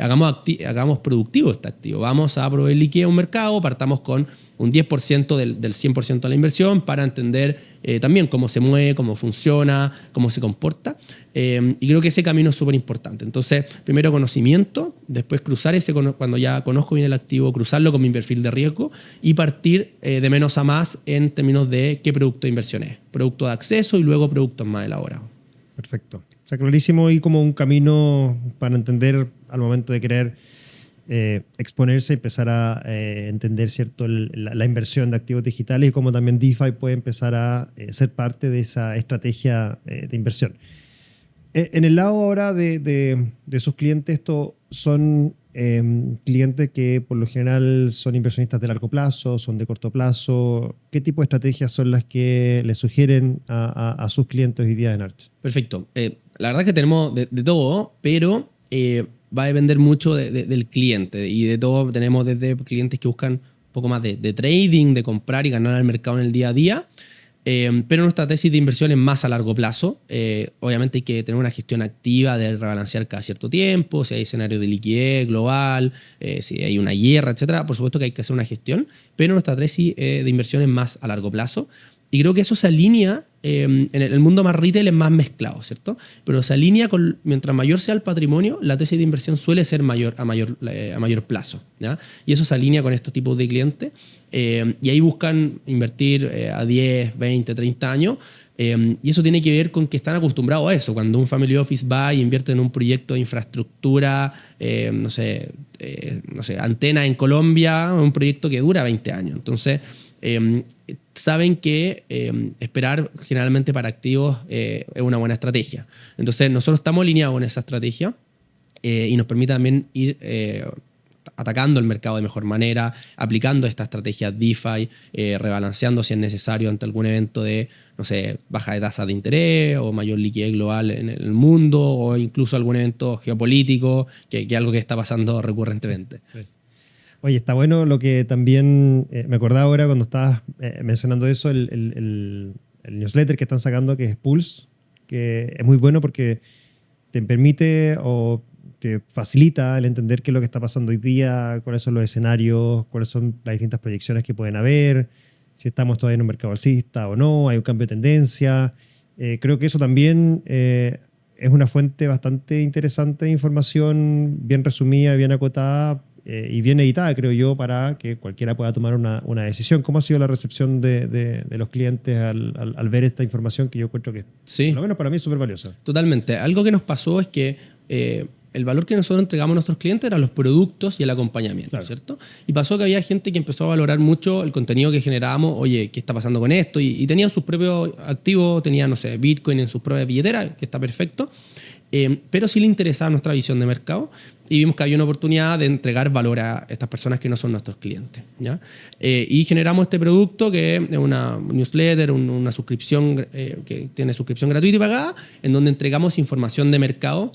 hagamos productivo este activo, vamos a proveer liquidez a un mercado, partamos con un 10% del 100% de la inversión para entender también cómo se mueve, cómo funciona, cómo se comporta. Y creo que ese camino es súper importante. Entonces, primero conocimiento, después cruzar cuando ya conozco bien el activo, cruzarlo con mi perfil de riesgo y partir de menos a más en términos de qué producto de inversión es. Producto de acceso y luego productos más elaborados. Perfecto. O sea, clarísimo, y como un camino para entender al momento de querer exponerse, empezar a entender, ¿cierto?, la inversión de activos digitales, y cómo también DeFi puede empezar a ser parte de esa estrategia de inversión. En el lado ahora de sus clientes, estos son clientes que por lo general son inversionistas de largo plazo, son de corto plazo. ¿Qué tipo de estrategias son las que le sugieren a sus clientes hoy día en Arch? Perfecto. La verdad es que tenemos de todo, pero va a depender mucho del cliente, y de todo tenemos desde clientes que buscan un poco más de trading, de comprar y ganar al mercado en el día a día, pero nuestra tesis de inversión es más a largo plazo. Obviamente hay que tener una gestión activa de rebalancear cada cierto tiempo, si hay escenario de liquidez global, si hay una guerra, etcétera. Por supuesto que hay que hacer una gestión, pero nuestra tesis de inversión es más a largo plazo. Y creo que eso se alinea, en el mundo más retail es más mezclado, ¿cierto? Pero se alinea con, mientras mayor sea el patrimonio, la tesis de inversión suele ser a mayor plazo, ¿ya? Y eso se alinea con estos tipos de clientes. Y ahí buscan invertir a 10, 20, 30 años. Y eso tiene que ver con que están acostumbrados a eso. Cuando un family office va y invierte en un proyecto de infraestructura, no sé, antena en Colombia, un proyecto que dura 20 años. Entonces, saben que esperar generalmente para activos es una buena estrategia. Entonces, nosotros estamos alineados con esa estrategia y nos permite también ir atacando el mercado de mejor manera, aplicando esta estrategia DeFi, rebalanceando si es necesario ante algún evento de, no sé, baja de tasas de interés o mayor liquidez global en el mundo, o incluso algún evento geopolítico, que es algo que está pasando recurrentemente. Sí. Oye, está bueno lo que también me acordaba ahora cuando estabas mencionando eso, el newsletter que están sacando, que es Pulse, que es muy bueno porque te permite o te facilita el entender qué es lo que está pasando hoy día, cuáles son los escenarios, cuáles son las distintas proyecciones que pueden haber, si estamos todavía en un mercado alcista o no, hay un cambio de tendencia. Creo que eso también es una fuente bastante interesante de información, bien resumida, bien acotada y bien editada, creo yo, para que cualquiera pueda tomar una decisión. ¿Cómo ha sido la recepción de los clientes al ver esta información que yo encuentro que, sí, por lo menos para mí, es súper valiosa? Totalmente. Algo que nos pasó es que el valor que nosotros entregamos a nuestros clientes eran los productos y el acompañamiento, claro, ¿cierto? Y pasó que había gente que empezó a valorar mucho el contenido que generábamos. Oye, ¿qué está pasando con esto? Y tenían sus propios activos, tenían, no sé, Bitcoin en sus propias billeteras, que está perfecto. Pero sí le interesaba nuestra visión de mercado y vimos que había una oportunidad de entregar valor a estas personas que no son nuestros clientes, ¿ya? Y generamos este producto que es una newsletter, una suscripción que tiene suscripción gratuita y pagada, en donde entregamos información de mercado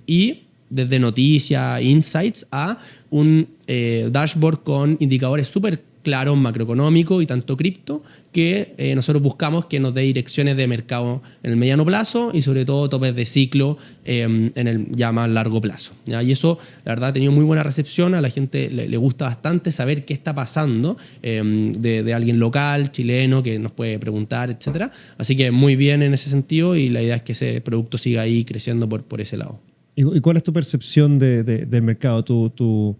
y desde noticias, insights, a un dashboard con indicadores súper claros, macroeconómicos y tanto cripto, que nosotros buscamos que nos dé direcciones de mercado en el mediano plazo y sobre todo topes de ciclo en el ya más largo plazo, ¿ya? Y eso, la verdad, ha tenido muy buena recepción. A la gente le gusta bastante saber qué está pasando de alguien local, chileno, que nos puede preguntar, etc. Así que muy bien en ese sentido, y la idea es que ese producto siga ahí creciendo por ese lado. ¿Y cuál es tu percepción del mercado? Tu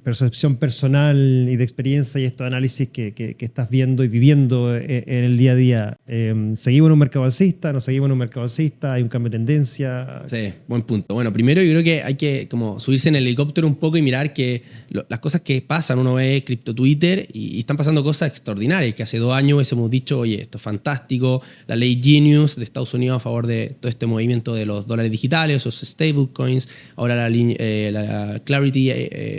percepción personal y de experiencia y estos análisis que estás viendo y viviendo en el día a día. ¿Seguimos en un mercado alcista? ¿No seguimos en un mercado alcista? ¿Hay un cambio de tendencia? Sí, buen punto. Bueno, primero yo creo que hay que como subirse en el helicóptero un poco y mirar que las cosas que pasan. Uno ve cripto Twitter y están pasando cosas extraordinarias, que hace 2 años hubiésemos dicho, oye, esto es fantástico, la ley Genius de Estados Unidos a favor de todo este movimiento de los dólares digitales, esos stablecoins, ahora la Clarity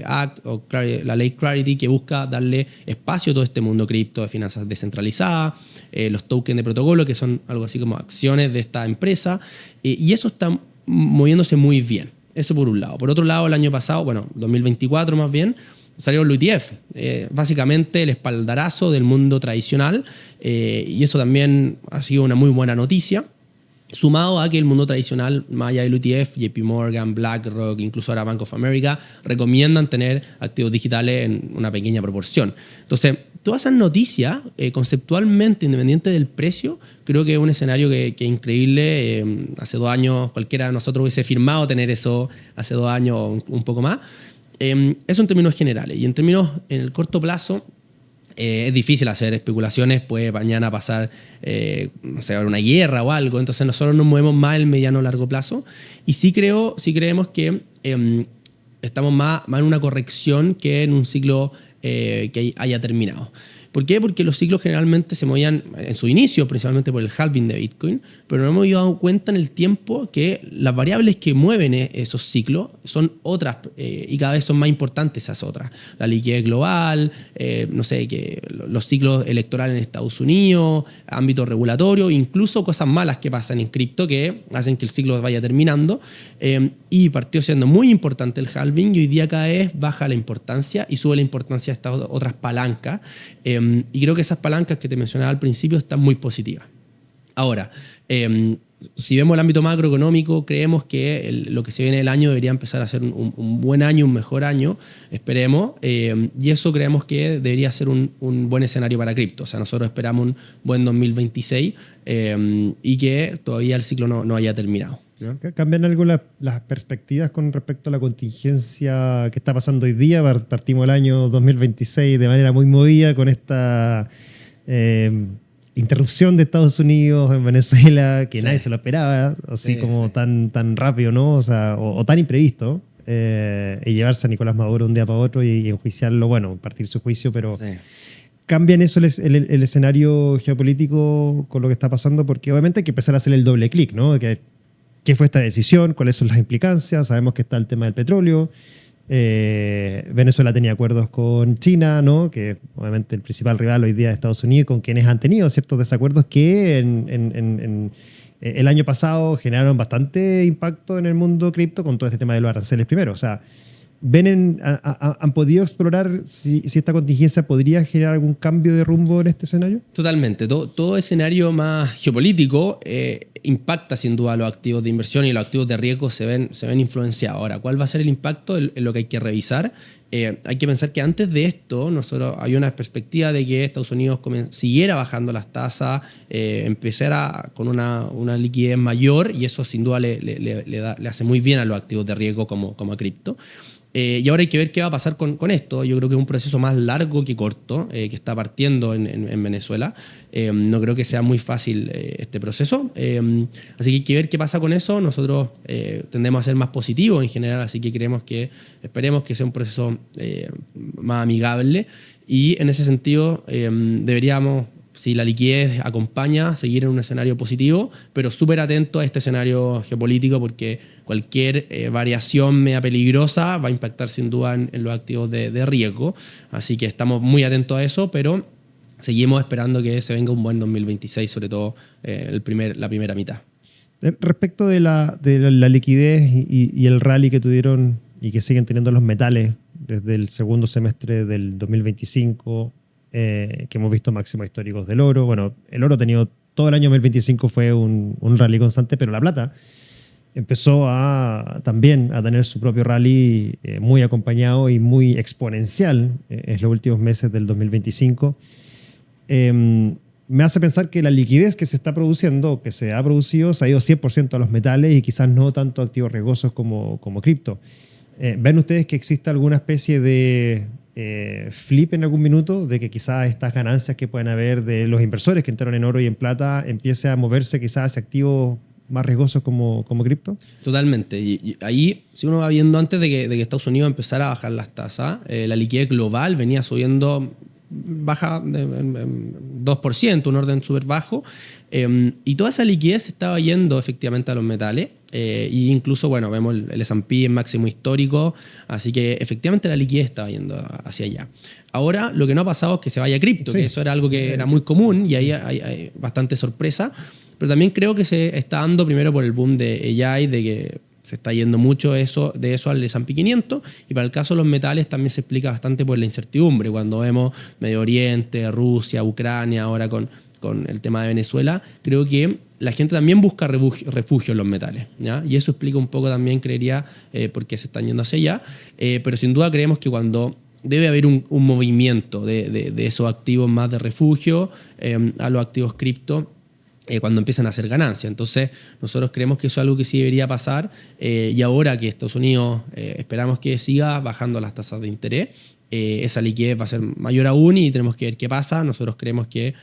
Act, o la ley Clarity, que busca darle espacio a todo este mundo cripto de finanzas descentralizadas, los tokens de protocolo, que son algo así como acciones de esta empresa, y eso está moviéndose muy bien. Eso por un lado. Por otro lado, el año pasado, bueno, 2024 más bien, salieron los ETF, básicamente el espaldarazo del mundo tradicional, y eso también ha sido una muy buena noticia. Sumado a que el mundo tradicional, más allá del ETF, JP Morgan, BlackRock, incluso ahora Bank of America, recomiendan tener activos digitales en una pequeña proporción. Entonces, todas esas noticias, conceptualmente, independiente del precio, creo que es un escenario que es increíble. Hace 2 años cualquiera de nosotros hubiese firmado tener eso, hace 2 años un poco más. Eso en términos generales. Y en términos en el corto plazo, es difícil hacer especulaciones, puede mañana pasar no sé, una guerra o algo, entonces nosotros nos movemos más en el mediano o largo plazo, y sí creemos que estamos más en una corrección que en un ciclo que haya terminado. ¿Por qué? Porque los ciclos generalmente se movían en su inicio, principalmente por el halving de Bitcoin, pero nos hemos dado cuenta en el tiempo que las variables que mueven esos ciclos son otras, y cada vez son más importantes esas otras. La liquidez global, no sé, que los ciclos electorales en Estados Unidos, ámbito regulatorio, incluso cosas malas que pasan en cripto que hacen que el ciclo vaya terminando. Y partió siendo muy importante el halving, y hoy día cada vez baja la importancia y sube la importancia de estas otras palancas. Y creo que esas palancas que te mencionaba al principio están muy positivas. Ahora, si vemos el ámbito macroeconómico, creemos que lo que se viene el año debería empezar a ser un buen año, un mejor año, esperemos, y eso creemos que debería ser un buen escenario para cripto. O sea, nosotros esperamos un buen 2026 y que todavía el ciclo no haya terminado, ¿no? ¿Cambian algo las perspectivas con respecto a la contingencia que está pasando hoy día? Partimos el año 2026 de manera muy movida con esta interrupción de Estados Unidos en Venezuela, que nadie se lo esperaba, así como tan rápido, ¿no? O sea, o tan imprevisto. Y llevarse a Nicolás Maduro un día para otro y enjuiciarlo, bueno, partir su juicio, pero... Sí. ¿Cambian eso el escenario geopolítico con lo que está pasando? Porque obviamente hay que empezar a hacer el doble clic, ¿no? ¿Qué fue esta decisión? ¿Cuáles son las implicancias? Sabemos que está el tema del petróleo. Venezuela tenía acuerdos con China, ¿no? Que obviamente el principal rival hoy día es Estados Unidos, con quienes han tenido ciertos desacuerdos que el año pasado generaron bastante impacto en el mundo cripto con todo este tema de los aranceles primero. O sea, ¿han podido explorar si esta contingencia podría generar algún cambio de rumbo en este escenario? Totalmente. Todo escenario más geopolítico impacta sin duda a los activos de inversión y los activos de riesgo se ven influenciados. Ahora, ¿cuál va a ser el impacto? Es lo que hay que revisar. Hay que pensar que antes de esto nosotros había una perspectiva de que Estados Unidos siguiera bajando las tasas, empezara con una liquidez mayor y eso sin duda le hace muy bien a los activos de riesgo como a cripto. Y ahora hay que ver qué va a pasar con esto. Yo creo que es un proceso más largo que corto, que está partiendo en Venezuela. No creo que sea muy fácil este proceso. Así que hay que ver qué pasa con eso. Nosotros tendemos a ser más positivos en general, así que esperemos que sea un proceso más amigable. Y en ese sentido deberíamos, si la liquidez acompaña, seguir en un escenario positivo, pero súper atento a este escenario geopolítico porque cualquier variación media peligrosa va a impactar sin duda en los activos de riesgo. Así que estamos muy atentos a eso, pero seguimos esperando que se venga un buen 2026, sobre todo la primera mitad. Respecto de la liquidez y el rally que tuvieron y que siguen teniendo los metales desde el segundo semestre del 2025, que hemos visto máximos históricos del oro. Bueno, el oro ha tenido todo el año 2025 fue un rally constante, pero la plata empezó también a tener su propio rally muy acompañado y muy exponencial en los últimos meses del 2025. Me hace pensar que la liquidez que se está produciendo, que se ha producido, se ha ido 100% a los metales y quizás no tanto a activos riesgosos como cripto. ¿Ven ustedes que existe alguna especie de flip en algún minuto, de que quizás estas ganancias que pueden haber de los inversores que entraron en oro y en plata empiece a moverse quizás hacia activos más riesgosos como cripto? Totalmente. Y ahí, si uno va viendo antes de que Estados Unidos empezara a bajar las tasas, la liquidez global venía subiendo baja 2%, un orden súper bajo, y toda esa liquidez se estaba yendo efectivamente a los metales, e incluso, bueno, vemos el S&P en máximo histórico, así que efectivamente la liquidez estaba yendo hacia allá. Ahora, lo que no ha pasado es que se vaya a cripto, sí, que eso era algo que era muy común y ahí hay bastante sorpresa, pero también creo que se está dando primero por el boom de AI, de que se está yendo mucho de eso al S&P 500, y para el caso de los metales también se explica bastante por la incertidumbre. Cuando vemos Medio Oriente, Rusia, Ucrania, ahora con el tema de Venezuela, creo que la gente también busca refugio en los metales, ¿ya? Y eso explica un poco también, creería, por qué se están yendo hacia allá. Pero sin duda creemos que cuando debe haber un movimiento de esos activos más de refugio a los activos cripto, cuando empiezan a hacer ganancias. Entonces, nosotros creemos que eso es algo que sí debería pasar, y ahora que Estados Unidos esperamos que siga bajando las tasas de interés, esa liquidez va a ser mayor aún y tenemos que ver qué pasa. Nosotros creemos que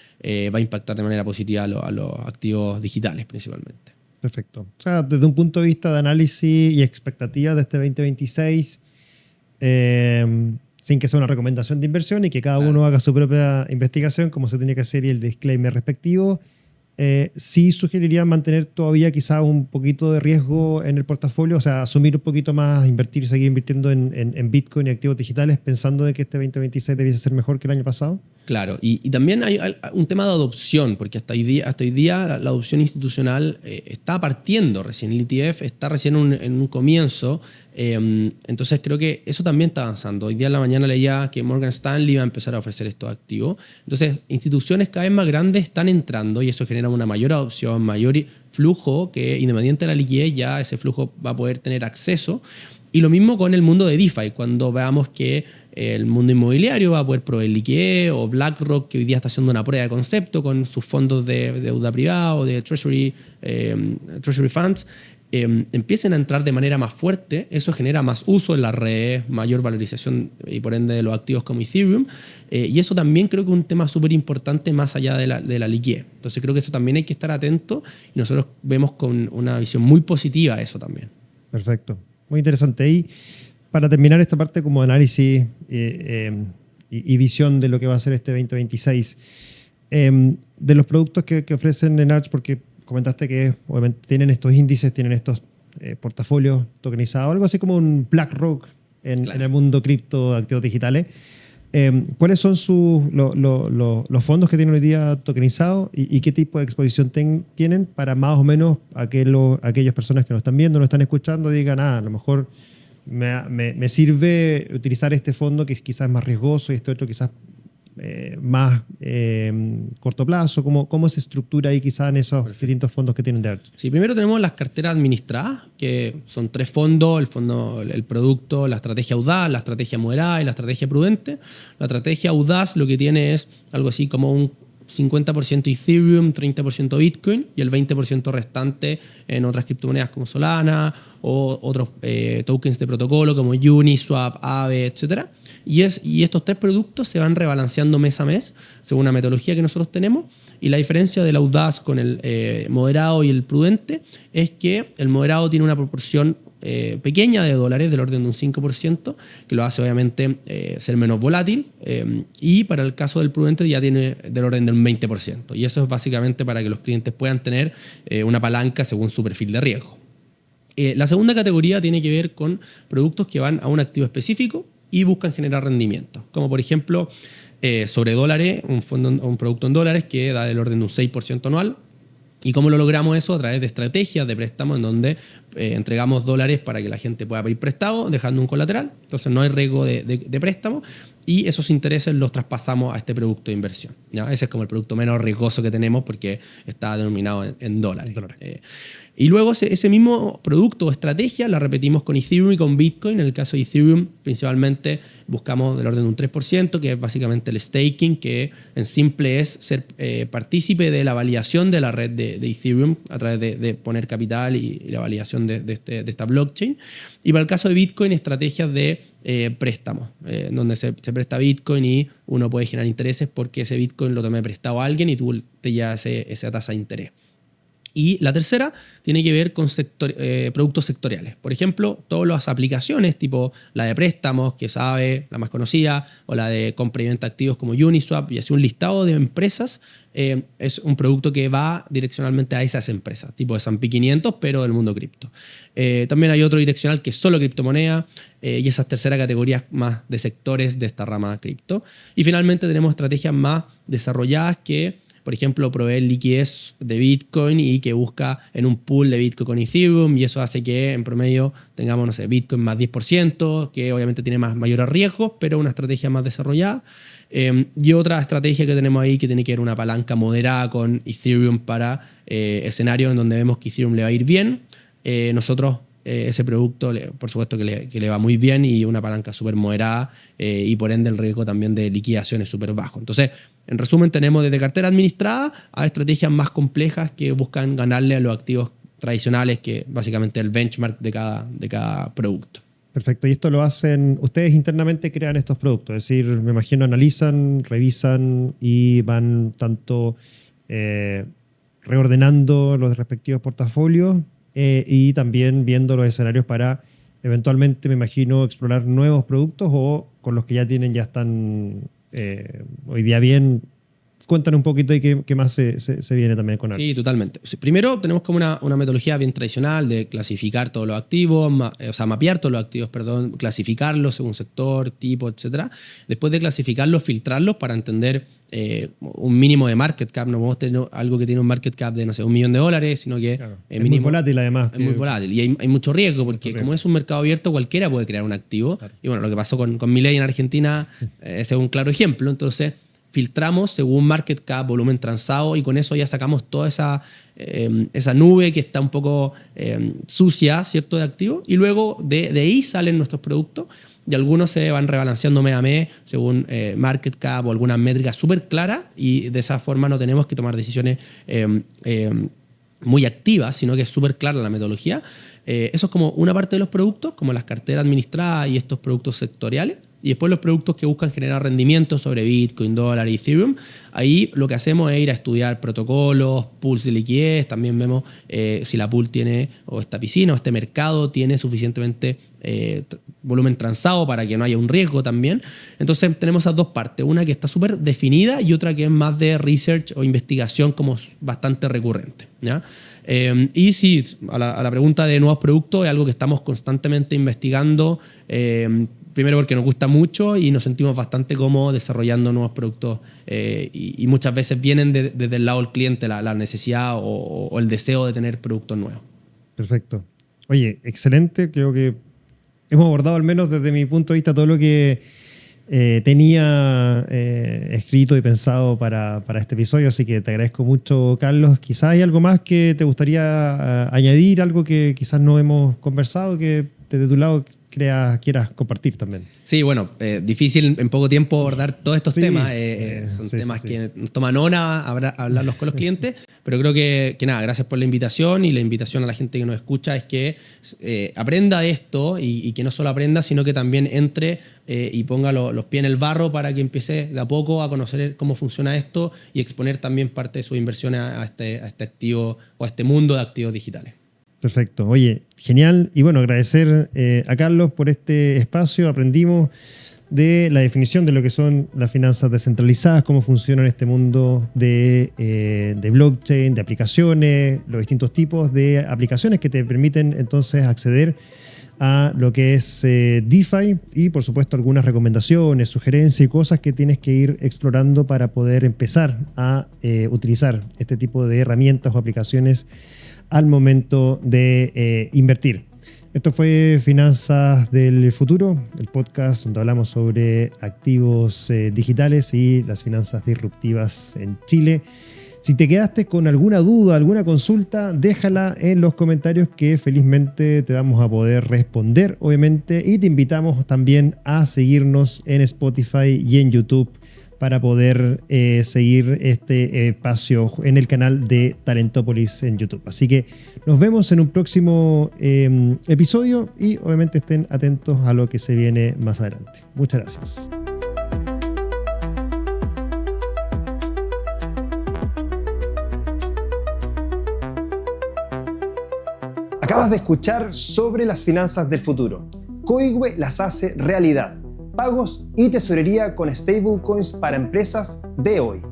va a impactar de manera positiva a los activos digitales principalmente. Perfecto. O sea, desde un punto de vista de análisis y expectativas de este 2026, sin que sea una recomendación de inversión y que cada uno haga su propia investigación, como se tiene que hacer, y el disclaimer respectivo, sí sugeriría mantener todavía quizá un poquito de riesgo en el portafolio, o sea, asumir un poquito más, seguir invirtiendo en Bitcoin y activos digitales, pensando de que este 2026 debiese ser mejor que el año pasado. Claro, y también hay un tema de adopción, porque hasta hoy día la adopción institucional está partiendo recién. El ETF está recién en un comienzo, entonces creo que eso también está avanzando. Hoy día en la mañana leía que Morgan Stanley va a empezar a ofrecer estos activos. Entonces, instituciones cada vez más grandes están entrando y eso genera una mayor adopción, mayor flujo, que independiente de la liquidez ya ese flujo va a poder tener acceso. Y lo mismo con el mundo de DeFi, cuando veamos que el mundo inmobiliario va a poder proveer liquidez, o BlackRock, que hoy día está haciendo una prueba de concepto con sus fondos de deuda privada o de Treasury Funds, empiecen a entrar de manera más fuerte. Eso genera más uso en las redes, mayor valorización y por ende de los activos como Ethereum. Y eso también creo que es un tema súper importante más allá de la liquidez. Entonces creo que eso también hay que estar atento y nosotros vemos con una visión muy positiva eso también. Perfecto. Muy interesante. Y para terminar esta parte como análisis y visión de lo que va a ser este 2026, de los productos que ofrecen en Arch, porque comentaste que obviamente tienen estos índices, tienen estos portafolios tokenizados, algo así como un BlackRock en el mundo cripto de activos digitales. ¿Cuáles son los fondos que tienen hoy día tokenizados y qué tipo de exposición tienen para más o menos aquellas personas que nos están viendo, nos están escuchando, digan, a lo mejor me sirve utilizar este fondo que quizás es más riesgoso y este otro quizás más corto plazo? ¿Cómo se estructura ahí quizás en esos distintos fondos que tienen de Arch? Sí, primero tenemos las carteras administradas, que son 3 fondos: el producto, la estrategia audaz, la estrategia moderada y la estrategia prudente. La estrategia audaz lo que tiene es algo así como un 50% Ethereum, 30% Bitcoin y el 20% restante en otras criptomonedas como Solana o otros tokens de protocolo como Uniswap, Aave, etc. Y estos 3 productos se van rebalanceando mes a mes según una metodología que nosotros tenemos. Y la diferencia del audaz con el moderado y el prudente es que el moderado tiene una proporción pequeña de dólares, del orden de un 5%, que lo hace obviamente ser menos volátil, y para el caso del prudente ya tiene del orden del 20%, y eso es básicamente para que los clientes puedan tener una palanca según su perfil de riesgo. La segunda categoría tiene que ver con productos que van a un activo específico y buscan generar rendimiento, como por ejemplo sobre dólares, un producto en dólares que da del orden de un 6% anual. ¿Y cómo lo logramos eso? A través de estrategias de préstamo en donde entregamos dólares para que la gente pueda pedir prestado dejando un colateral. Entonces no hay riesgo de préstamo y esos intereses los traspasamos a este producto de inversión, ¿ya? Ese es como el producto menos riesgoso que tenemos porque está denominado en dólares. Y luego ese mismo producto o estrategia la repetimos con Ethereum y con Bitcoin. En el caso de Ethereum, principalmente buscamos del orden de un 3%, que es básicamente el staking, que en simple es ser partícipe de la validación de la red de Ethereum a través de poner capital y la validación de esta blockchain. Y para el caso de Bitcoin, estrategias de préstamos, donde se presta Bitcoin y uno puede generar intereses porque ese Bitcoin lo tome prestado a alguien y tú te llevas esa tasa de interés. Y la tercera tiene que ver con productos sectoriales. Por ejemplo, todas las aplicaciones tipo la de préstamos, que es Aave, la más conocida, o la de compra y venta de activos como Uniswap, y así un listado de empresas. Es un producto que va direccionalmente a esas empresas, tipo de S&P 500, pero del mundo cripto. También hay otro direccional que es solo criptomoneda, y esas terceras categorías más de sectores de esta rama cripto. Y finalmente tenemos estrategias más desarrolladas que, por ejemplo, proveer liquidez de Bitcoin y que busca en un pool de Bitcoin con Ethereum, y eso hace que en promedio tengamos, no sé, Bitcoin más 10%, que obviamente tiene mayores riesgos, pero una estrategia más desarrollada. Y otra estrategia que tenemos ahí que tiene que ver una palanca moderada con Ethereum para escenarios en donde vemos que Ethereum le va a ir bien. Nosotros ese producto, por supuesto que le va muy bien, y una palanca súper moderada, y por ende el riesgo también de liquidación es súper bajo. Entonces, en resumen, tenemos desde cartera administrada a estrategias más complejas que buscan ganarle a los activos tradicionales, que básicamente es el benchmark de cada producto. Perfecto. Y esto lo hacen, ustedes internamente crean estos productos, es decir, me imagino analizan, revisan y van tanto reordenando los respectivos portafolios y también viendo los escenarios para eventualmente, me imagino, explorar nuevos productos, o con los que ya tienen ya están hoy día bien cuéntanos un poquito de qué más se viene también con Arch. Sí, totalmente. Primero tenemos como una metodología bien tradicional de clasificar todos los activos, mapear todos los activos, clasificarlos según sector, tipo, etc. Después de clasificarlos, filtrarlos para entender un mínimo de market cap. No podemos tener algo que tiene un market cap de, no sé, $1 millón, sino que Claro. es Muy volátil además. Es muy volátil y hay mucho riesgo porque como es un mercado abierto, cualquiera puede crear un activo. Claro. Y bueno, lo que pasó con Milei en Argentina ese es un claro ejemplo. Entonces, filtramos según market cap, volumen transado, y con eso ya sacamos toda esa nube que está un poco sucia, ¿cierto?, de activos. Y luego de ahí salen nuestros productos y algunos se van rebalanceando mes a mes según market cap o algunas métricas súper claras, y de esa forma no tenemos que tomar decisiones muy activas, sino que es súper clara la metodología. Eso es como una parte de los productos, como las carteras administradas y estos productos sectoriales. Y después los productos que buscan generar rendimientos sobre Bitcoin, dólar y Ethereum. Ahí lo que hacemos es ir a estudiar protocolos, pools de liquidez. También vemos si la pool tiene, o esta piscina o este mercado tiene suficientemente volumen transado para que no haya un riesgo también. Entonces tenemos esas dos partes. Una que está súper definida y otra que es más de research o investigación, como bastante recurrente, ¿ya? Y sí, a la pregunta de nuevos productos, es algo que estamos constantemente investigando. Primero porque nos gusta mucho y nos sentimos bastante cómodos desarrollando nuevos productos y muchas veces vienen desde el lado del cliente la necesidad o el deseo de tener productos nuevos. Perfecto. Oye, excelente. Creo que hemos abordado, al menos desde mi punto de vista, todo lo que tenía escrito y pensado para este episodio, así que te agradezco mucho, Carlos. Quizás hay algo más que te gustaría añadir, algo que quizás no hemos conversado, que desde tu lado quieras compartir también. Sí, bueno, difícil en poco tiempo abordar todos estos temas. Son temas que nos toman hora hablarlos con los clientes, pero creo que nada, gracias por la invitación, y la invitación a la gente que nos escucha es que aprenda esto y que no solo aprenda, sino que también entre y ponga los pies en el barro para que empiece de a poco a conocer cómo funciona esto y exponer también parte de sus inversiones a este activo o a este mundo de activos digitales. Perfecto. Oye, genial. Y bueno, agradecer a Carlos por este espacio. Aprendimos de la definición de lo que son las finanzas descentralizadas, cómo funciona en este mundo de blockchain, de aplicaciones, los distintos tipos de aplicaciones que te permiten entonces acceder a lo que es DeFi, y por supuesto algunas recomendaciones, sugerencias y cosas que tienes que ir explorando para poder empezar a utilizar este tipo de herramientas o aplicaciones al momento de invertir. Esto fue Finanzas del Futuro, el podcast donde hablamos sobre activos digitales y las finanzas disruptivas en Chile. Si te quedaste con alguna duda, alguna consulta, déjala en los comentarios que felizmente te vamos a poder responder, obviamente. Y te invitamos también a seguirnos en Spotify y en YouTube para poder seguir este espacio en el canal de Talentópolis en YouTube. Así que nos vemos en un próximo episodio y obviamente estén atentos a lo que se viene más adelante. Muchas gracias. Acabas de escuchar sobre las finanzas del futuro. Coigüe las hace realidad. Pagos y tesorería con stablecoins para empresas de hoy.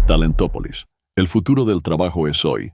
Talentópolis. El futuro del trabajo es hoy.